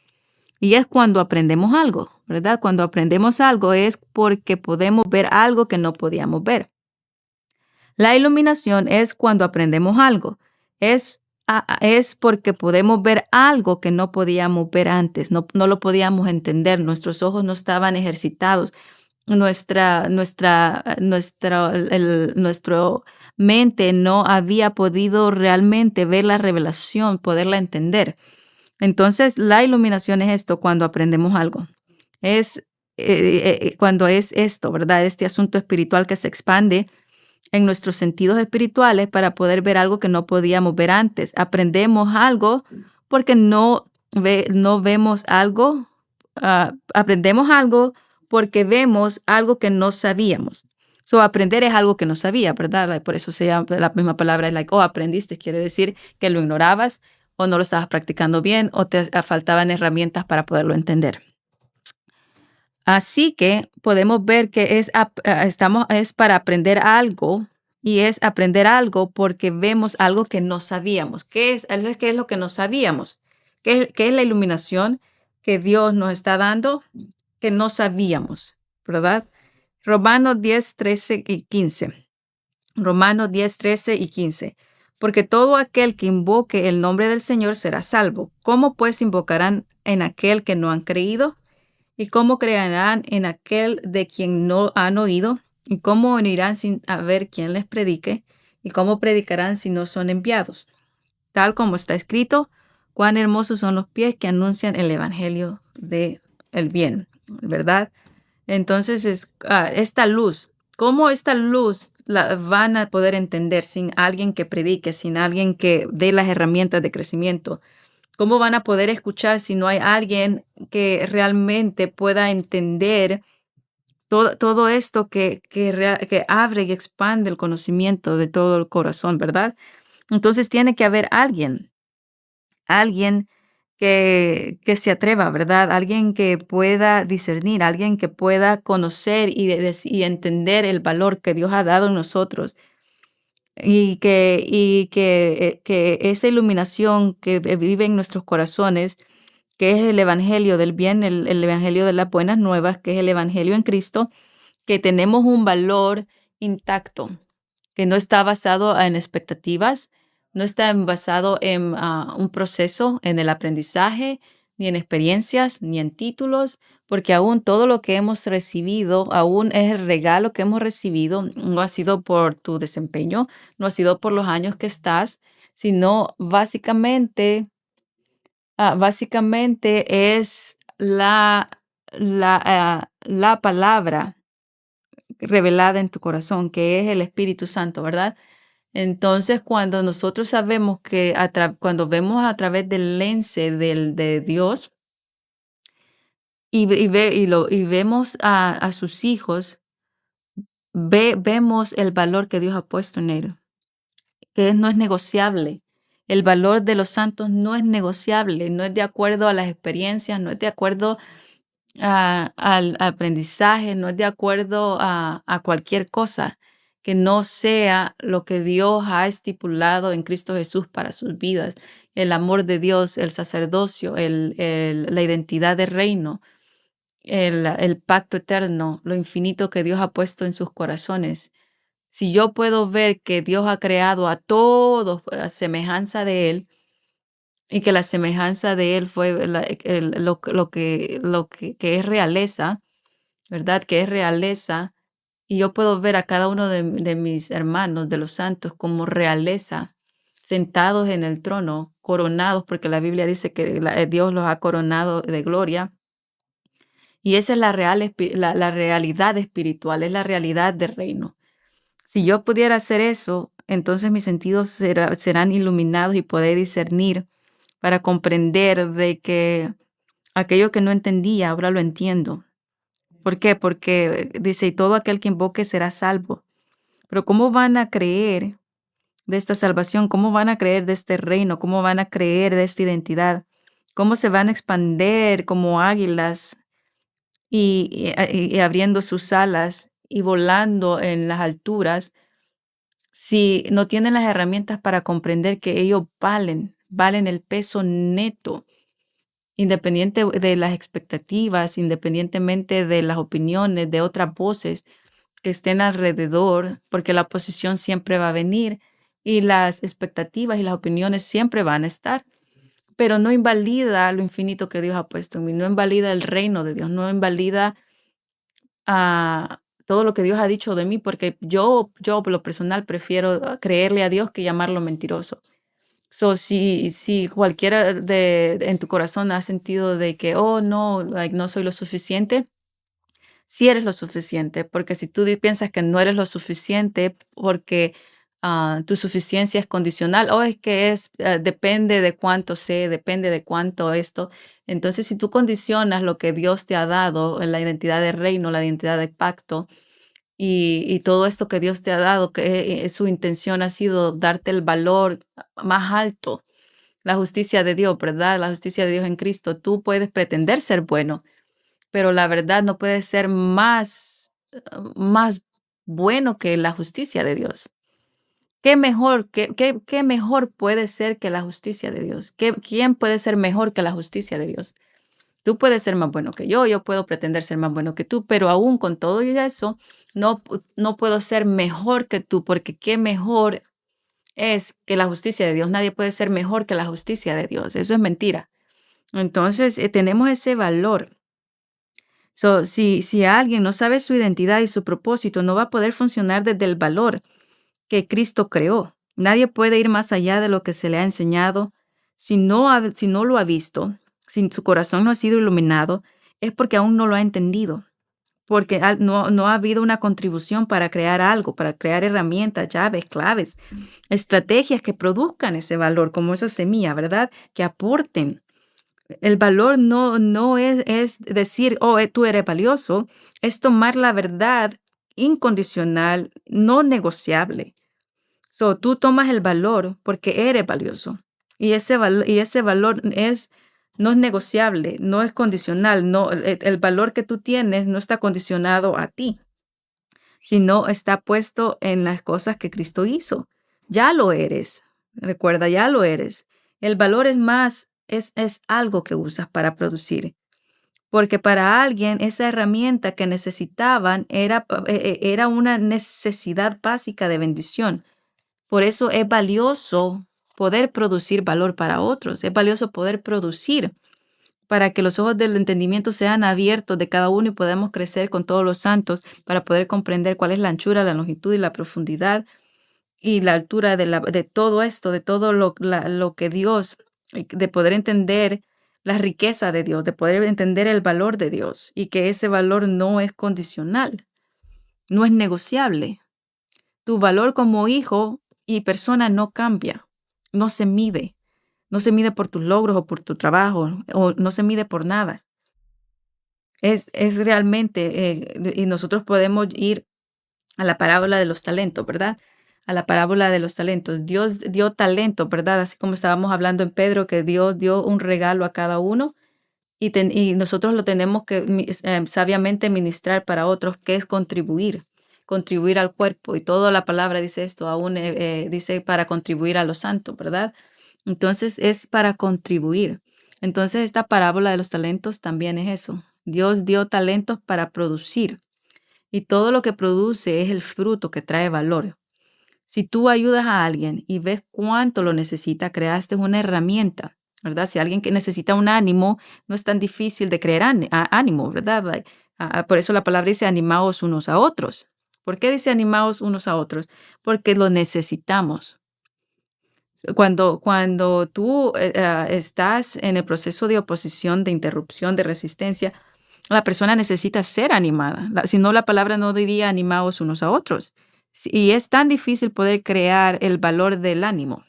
Speaker 1: Y es cuando aprendemos algo, ¿verdad? Cuando aprendemos algo es porque podemos ver algo que no podíamos ver. La iluminación es cuando aprendemos algo. Es porque podemos ver algo que no podíamos ver antes, no lo podíamos entender, nuestros ojos no estaban ejercitados, nuestro mente no había podido realmente ver la revelación, poderla entender. Entonces, la iluminación es esto cuando aprendemos algo. Es cuando es esto, ¿verdad? Este asunto espiritual que se expande en nuestros sentidos espirituales para poder ver algo que no podíamos ver antes. Aprendemos algo porque no vemos algo, aprendemos algo porque vemos algo que no sabíamos. So, aprender es algo que no sabía, ¿verdad? Por eso se llama la misma palabra, aprendiste, quiere decir que lo ignorabas o no lo estabas practicando bien o te faltaban herramientas para poderlo entender. Así que podemos ver que es para aprender algo y es aprender algo porque vemos algo que no sabíamos. ¿Qué es lo que no sabíamos? ¿Qué es la iluminación que Dios nos está dando que no sabíamos? ¿Verdad? Romanos 10, 13 y 15. Romanos 10, 13 y 15. Porque todo aquel que invoque el nombre del Señor será salvo. ¿Cómo pues invocarán en aquel que no han creído? ¿Y cómo creerán en aquel de quien no han oído? ¿Y cómo oirán sin haber quien les predique? ¿Y cómo predicarán si no son enviados? Tal como está escrito, cuán hermosos son los pies que anuncian el evangelio de el bien, ¿verdad? Entonces, esta luz, ¿cómo esta luz la van a poder entender sin alguien que predique, sin alguien que dé las herramientas de crecimiento? ¿Cómo van a poder escuchar si no hay alguien que realmente pueda entender todo esto que abre y expande el conocimiento de todo el corazón, ¿verdad? Entonces tiene que haber alguien que se atreva, ¿verdad? Alguien que pueda discernir, alguien que pueda conocer y entender el valor que Dios ha dado en nosotros que esa iluminación que vive en nuestros corazones, que es el evangelio del bien, el evangelio de las buenas nuevas, que es el evangelio en Cristo, que tenemos un valor intacto, que no está basado en expectativas, no está basado en un proceso, en el aprendizaje, ni en experiencias, ni en títulos, porque aún todo lo que hemos recibido, aún es el regalo que hemos recibido, no ha sido por tu desempeño, no ha sido por los años que estás, sino básicamente es la palabra revelada en tu corazón, que es el Espíritu Santo, ¿verdad? Entonces, cuando nosotros sabemos que cuando vemos a través del lente de Dios y vemos a sus hijos, vemos el valor que Dios ha puesto en él, que no es negociable. El valor de los santos no es negociable, no es de acuerdo a las experiencias, no es de acuerdo al aprendizaje, no es de acuerdo a cualquier cosa que no sea lo que Dios ha estipulado en Cristo Jesús para sus vidas. El amor de Dios, el sacerdocio, la identidad de reino, el pacto eterno, lo infinito que Dios ha puesto en sus corazones. Si yo puedo ver que Dios ha creado a todos a semejanza de Él, y que la semejanza de Él fue que es realeza, ¿verdad? Que es realeza. Y yo puedo ver a cada uno de mis hermanos, de los santos, como realeza, sentados en el trono, coronados, porque la Biblia dice que Dios los ha coronado de gloria. Y esa es la realidad espiritual, es la realidad del reino. Si yo pudiera hacer eso, entonces mis sentidos serán iluminados y poder discernir para comprender de que aquello que no entendía, ahora lo entiendo. ¿Por qué? Porque dice, y todo aquel que invoque será salvo. Pero ¿cómo van a creer de esta salvación? ¿Cómo van a creer de este reino? ¿Cómo van a creer de esta identidad? ¿Cómo se van a expander como águilas y abriendo sus alas y volando en las alturas si no tienen las herramientas para comprender que ellos valen el peso neto, independiente de las expectativas, independientemente de las opiniones de otras voces que estén alrededor, porque la oposición siempre va a venir y las expectativas y las opiniones siempre van a estar, pero no invalida lo infinito que Dios ha puesto en mí, no invalida el reino de Dios, no invalida todo lo que Dios ha dicho de mí, porque yo por lo personal prefiero creerle a Dios que llamarlo mentiroso. So, si cualquiera en tu corazón ha sentido de que, oh, no, like, no soy lo suficiente, sí eres lo suficiente, porque si tú piensas que no eres lo suficiente porque tu suficiencia es condicional, o es que depende de cuánto sé, depende de cuánto esto. Entonces, si tú condicionas lo que Dios te ha dado, la identidad de reino, la identidad de pacto, y todo esto que Dios te ha dado, que su intención ha sido darte el valor más alto, la justicia de Dios, ¿verdad? La justicia de Dios en Cristo. Tú puedes pretender ser bueno, pero la verdad no puede ser más bueno que la justicia de Dios. ¿Qué mejor puede ser que la justicia de Dios? ¿Quién puede ser mejor que la justicia de Dios? Tú puedes ser más bueno que yo puedo pretender ser más bueno que tú, pero aún con todo y eso, no puedo ser mejor que tú, porque qué mejor es que la justicia de Dios. Nadie puede ser mejor que la justicia de Dios. Eso es mentira. Entonces, tenemos ese valor. So, si alguien no sabe su identidad y su propósito, no va a poder funcionar desde el valor que Cristo creó. Nadie puede ir más allá de lo que se le ha enseñado. Si no lo ha visto, si su corazón no ha sido iluminado, es porque aún no lo ha entendido, porque no ha habido una contribución para crear algo, para crear herramientas, llaves, claves, estrategias que produzcan ese valor, como esa semilla, ¿verdad? Que aporten. El valor no es decir, oh, tú eres valioso, es tomar la verdad incondicional, no negociable. So, tú tomas el valor porque eres valioso. Y ese valor no es negociable, no es condicional. No, el valor que tú tienes no está condicionado a ti, sino está puesto en las cosas que Cristo hizo. Ya lo eres. Recuerda, ya lo eres. El valor es algo que usas para producir. Porque para alguien esa herramienta que necesitaban era una necesidad básica de bendición. Por eso es valioso poder producir valor para otros. Es valioso poder producir para que los ojos del entendimiento sean abiertos de cada uno y podamos crecer con todos los santos para poder comprender cuál es la anchura, la longitud y la profundidad y la altura de todo esto, de todo lo que Dios, de poder entender la riqueza de Dios, de poder entender el valor de Dios y que ese valor no es condicional, no es negociable. Tu valor como hijo y persona no cambia, no se mide. No se mide por tus logros o por tu trabajo, o no se mide por nada. Es realmente, y nosotros podemos ir a la parábola de los talentos, ¿verdad? A la parábola de los talentos. Dios dio talento, ¿verdad? Así como estábamos hablando en Pedro, que Dios dio un regalo a cada uno y nosotros lo tenemos que sabiamente ministrar para otros, que es contribuir al cuerpo. Y toda la palabra dice esto, aún dice para contribuir a los santos, ¿verdad? Entonces es para contribuir. Entonces esta parábola de los talentos también es eso. Dios dio talentos para producir y todo lo que produce es el fruto que trae valor. Si tú ayudas a alguien y ves cuánto lo necesita, creaste una herramienta, ¿verdad? Si alguien que necesita un ánimo, no es tan difícil de crear ánimo, ¿verdad? Por eso la palabra dice animaos unos a otros. ¿Por qué dice animaos unos a otros? Porque lo necesitamos. Cuando tú estás en el proceso de oposición, de interrupción, de resistencia, la persona necesita ser animada. Si no, la palabra no diría animaos unos a otros. Y es tan difícil poder crear el valor del ánimo,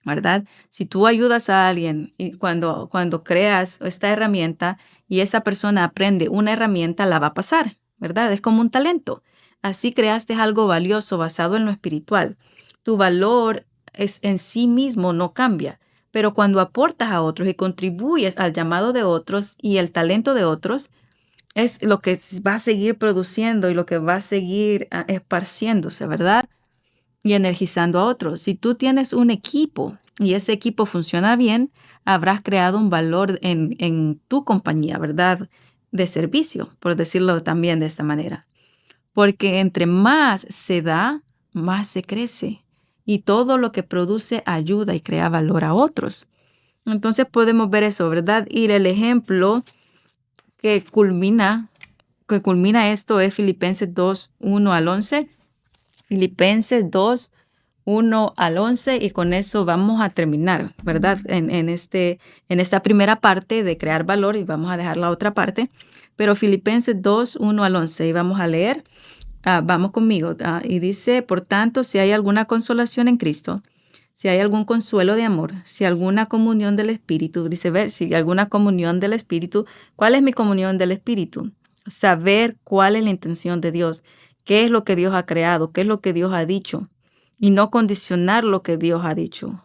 Speaker 1: ¿verdad? Si tú ayudas a alguien y cuando creas esta herramienta y esa persona aprende una herramienta, la va a pasar, ¿verdad? Es como un talento. Así creaste algo valioso basado en lo espiritual. tu valor es en sí mismo no cambia. Pero cuando aportas a otros y contribuyes al llamado de otros y el talento de otros, es lo que va a seguir produciendo y lo que va a seguir esparciéndose, ¿verdad? Y energizando a otros. Si tú tienes un equipo y ese equipo funciona bien, habrás creado un valor en tu compañía, ¿verdad? De servicio, por decirlo también de esta manera. Porque entre más se da, más se crece. Y todo lo que produce ayuda y crea valor a otros. Entonces podemos ver eso, ¿verdad? Y el ejemplo que culmina esto es Filipenses 2, 1 al 11. Filipenses 2, 1 al 11, y con eso vamos a terminar, ¿verdad? En esta primera parte de crear valor, y vamos a dejar la otra parte. Pero Filipenses 2, 1 al 11, y vamos a leer. Vamos conmigo. Y dice, por tanto, si hay alguna consolación en Cristo, si hay algún consuelo de amor, si alguna comunión del Espíritu, dice, ver, si hay alguna comunión del Espíritu, ¿cuál es mi comunión del Espíritu? Saber cuál es la intención de Dios, qué es lo que Dios ha creado, qué es lo que Dios ha dicho, y no condicionar lo que Dios ha dicho,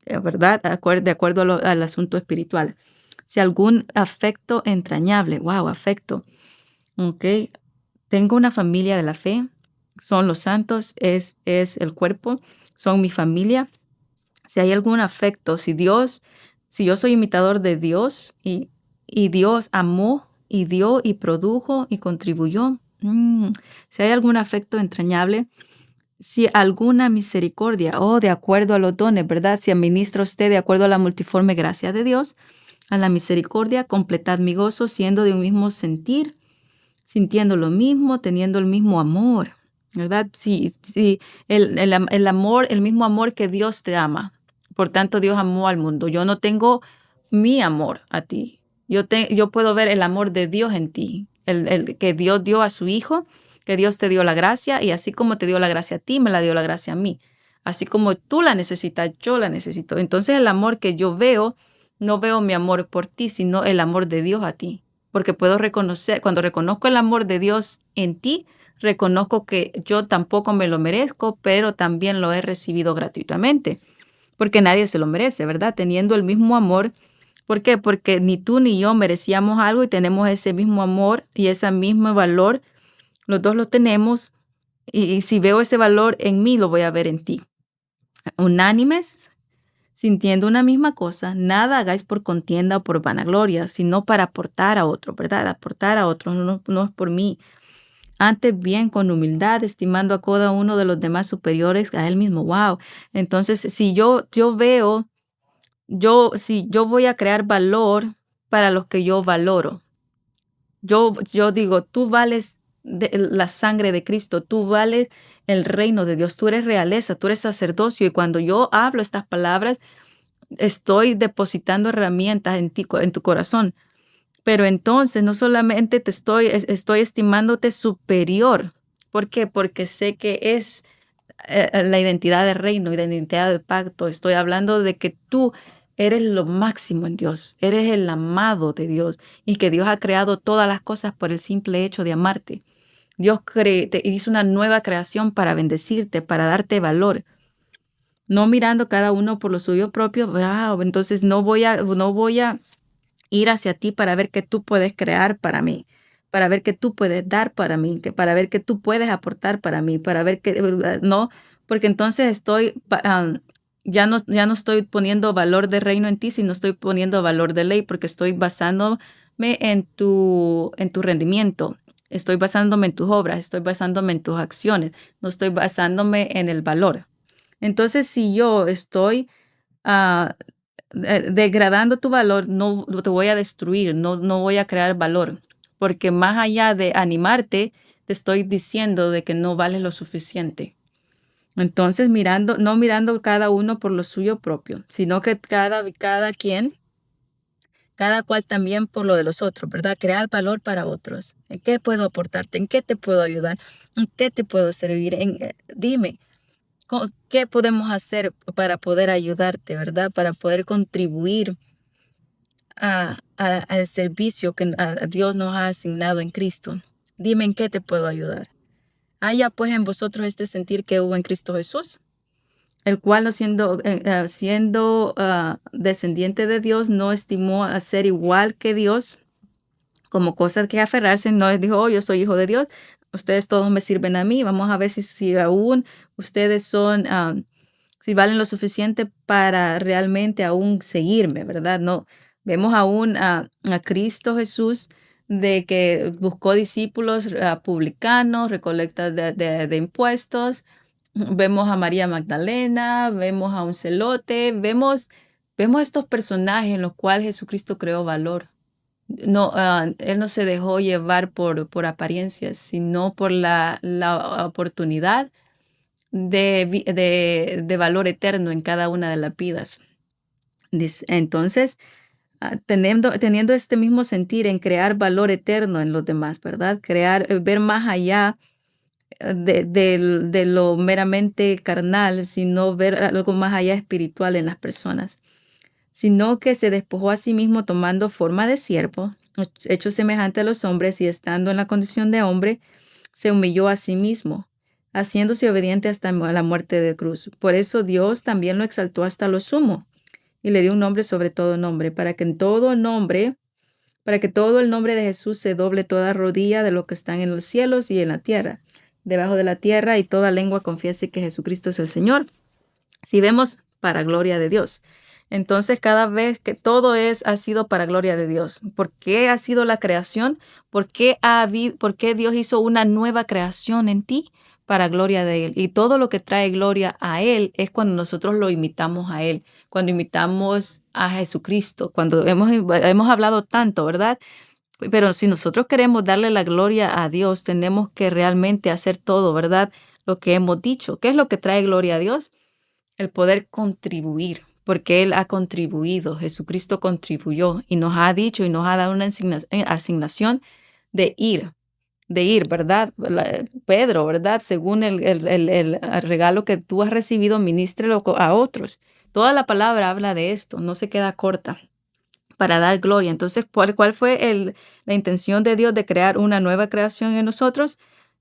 Speaker 1: ¿verdad? De acuerdo al asunto espiritual. Si algún afecto entrañable, wow, afecto, ok. Tengo una familia de la fe, son los santos, es el cuerpo, son mi familia. Si hay algún afecto, si yo soy imitador de Dios y Dios amó y dio y produjo y contribuyó, si hay algún afecto entrañable, si alguna misericordia, de acuerdo a los dones, ¿verdad? Si administra usted de acuerdo a la multiforme gracia de Dios, a la misericordia, completad mi gozo, siendo de un mismo sentir, sintiendo lo mismo, teniendo el mismo amor, ¿verdad? Sí, el amor, el mismo amor que Dios te ama. Por tanto, Dios amó al mundo. Yo no tengo mi amor a ti. Yo puedo ver el amor de Dios en ti, el que Dios dio a su Hijo, que Dios te dio la gracia, y así como te dio la gracia a ti, me la dio la gracia a mí. Así como tú la necesitas, yo la necesito. Entonces el amor que yo veo, no veo mi amor por ti, sino el amor de Dios a ti. Porque puedo reconocer, cuando reconozco el amor de Dios en ti, reconozco que yo tampoco me lo merezco, pero también lo he recibido gratuitamente, porque nadie se lo merece, ¿verdad? Teniendo el mismo amor. ¿Por qué? Porque ni tú ni yo merecíamos algo y tenemos ese mismo amor y ese mismo valor. Los dos lo tenemos, y si veo ese valor en mí, lo voy a ver en ti. Unánimes, sintiendo una misma cosa, nada hagáis por contienda o por vanagloria, sino para aportar a otro, ¿verdad? Aportar a otro, no es por mí. Antes bien, con humildad, estimando a cada uno de los demás superiores a él mismo. Wow. Entonces, si yo veo, si yo voy a crear valor para los que yo valoro. Yo digo, tú vales la sangre de Cristo, tú vales el reino de Dios, tú eres realeza, tú eres sacerdocio, y cuando yo hablo estas palabras, estoy depositando herramientas en ti, en tu corazón. Pero entonces no solamente estoy estimándote superior. ¿Por qué? Porque sé que es la identidad de reino y de identidad de pacto. Estoy hablando de que tú eres lo máximo en Dios, eres el amado de Dios, y que Dios ha creado todas las cosas por el simple hecho de amarte. Dios te hizo una nueva creación para bendecirte, para darte valor. No mirando cada uno por lo suyo propio. Wow, entonces no voy a ir hacia ti para ver qué tú puedes crear para mí, para ver qué tú puedes dar para mí, para ver qué tú puedes aportar para mí, para ver qué, no, porque entonces ya no estoy poniendo valor de reino en ti, sino estoy poniendo valor de ley, porque estoy basándome en tu rendimiento. Estoy basándome en tus obras, estoy basándome en tus acciones, no estoy basándome en el valor. Entonces, si yo estoy ah, degradando tu valor, no te voy a destruir, no voy a crear valor, porque más allá de animarte, te estoy diciendo de que no vales lo suficiente. Entonces, no mirando cada uno por lo suyo propio, sino que cada cual también por lo de los otros, ¿verdad? Crear valor para otros. ¿En qué puedo aportarte? ¿En qué te puedo ayudar? ¿En qué te puedo servir? Dime. ¿Qué podemos hacer para poder ayudarte, verdad? Para poder contribuir al servicio que Dios nos ha asignado en Cristo. Dime en qué te puedo ayudar. Haya pues en vosotros este sentir que hubo en Cristo Jesús, el cual no siendo descendiente de Dios, no estimó a ser igual que Dios como cosas que aferrarse, no dijo, oh, yo soy hijo de Dios, ustedes todos me sirven a mí, vamos a ver si aún ustedes si valen lo suficiente para realmente aún seguirme, ¿verdad? No, vemos aún a Cristo Jesús de que buscó discípulos publicanos, recolectas de impuestos. Vemos a María Magdalena, vemos a un celote, vemos estos personajes en los cuales Jesucristo creó valor. No, él no se dejó llevar por apariencias, sino por la oportunidad de valor eterno en cada una de las vidas. Entonces, teniendo este mismo sentir en crear valor eterno en los demás, ¿verdad? Ver más allá de lo meramente carnal, sino ver algo más allá espiritual en las personas, sino que se despojó a sí mismo tomando forma de siervo, hecho semejante a los hombres y estando en la condición de hombre, se humilló a sí mismo, haciéndose obediente hasta la muerte de cruz. Por eso Dios también lo exaltó hasta lo sumo y le dio un nombre sobre todo nombre, para que todo el nombre de Jesús se doble toda rodilla de lo que están en los cielos y en la tierra, debajo de la tierra, y toda lengua confiese que Jesucristo es el Señor. Si vemos para gloria de Dios. Entonces, cada vez que ha sido para gloria de Dios. ¿Por qué ha sido la creación? ¿Por qué Dios hizo una nueva creación en ti? Para gloria de Él. Y todo lo que trae gloria a Él es cuando nosotros lo imitamos a Él, cuando imitamos a Jesucristo, cuando hemos hablado tanto, ¿verdad? Pero si nosotros queremos darle la gloria a Dios, tenemos que realmente hacer todo, ¿verdad? Lo que hemos dicho. ¿Qué es lo que trae gloria a Dios? El poder contribuir, porque Él ha contribuido, Jesucristo contribuyó y nos ha dicho y nos ha dado una asignación de ir, ¿verdad? Pedro, ¿verdad? Según el regalo que tú has recibido, ministrelo a otros. Toda la palabra habla de esto, no se queda corta para dar gloria. Entonces, ¿cuál fue la intención de Dios de crear una nueva creación en nosotros?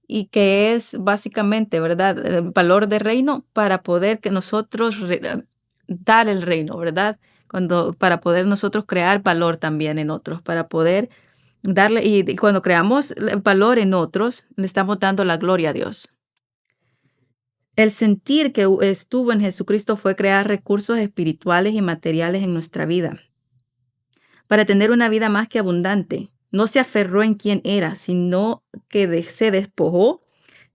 Speaker 1: Y que es básicamente, ¿verdad? El valor de reino para poder que nosotros dar el reino, ¿verdad? Para poder nosotros crear valor también en otros, para poder darle, y cuando creamos valor en otros, le estamos dando la gloria a Dios. El sentir que estuvo en Jesucristo fue crear recursos espirituales y materiales en nuestra vida para tener una vida más que abundante. No se aferró en quién era, sino que se despojó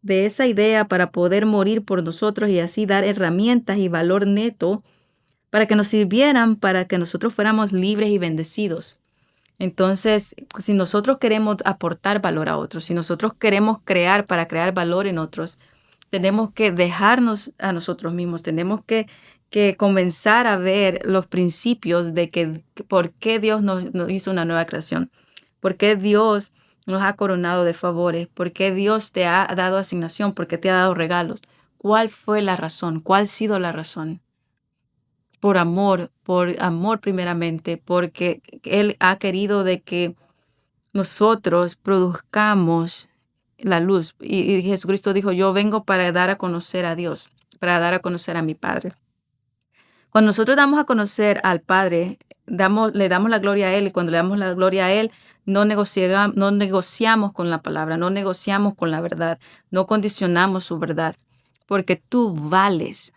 Speaker 1: de esa idea para poder morir por nosotros y así dar herramientas y valor neto para que nos sirvieran, para que nosotros fuéramos libres y bendecidos. Entonces, si nosotros queremos aportar valor a otros, si nosotros queremos crear para crear valor en otros, tenemos que dejarnos a nosotros mismos, tenemos que comenzar a ver los principios de por qué Dios nos hizo una nueva creación, por qué Dios nos ha coronado de favores, por qué Dios te ha dado asignación, por qué te ha dado regalos. ¿Cuál fue la razón? ¿Cuál ha sido la razón? Por amor primeramente, porque Él ha querido de que nosotros produzcamos la luz. Y Jesucristo dijo, yo vengo para dar a conocer a Dios, para dar a conocer a mi Padre. Cuando nosotros damos a conocer al Padre, le damos la gloria a Él, y cuando le damos la gloria a Él, no negociamos con la palabra, no negociamos con la verdad, no condicionamos su verdad, porque tú vales,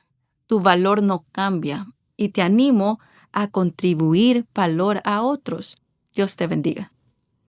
Speaker 1: tu valor no cambia, y te animo a contribuir valor a otros. Dios te bendiga.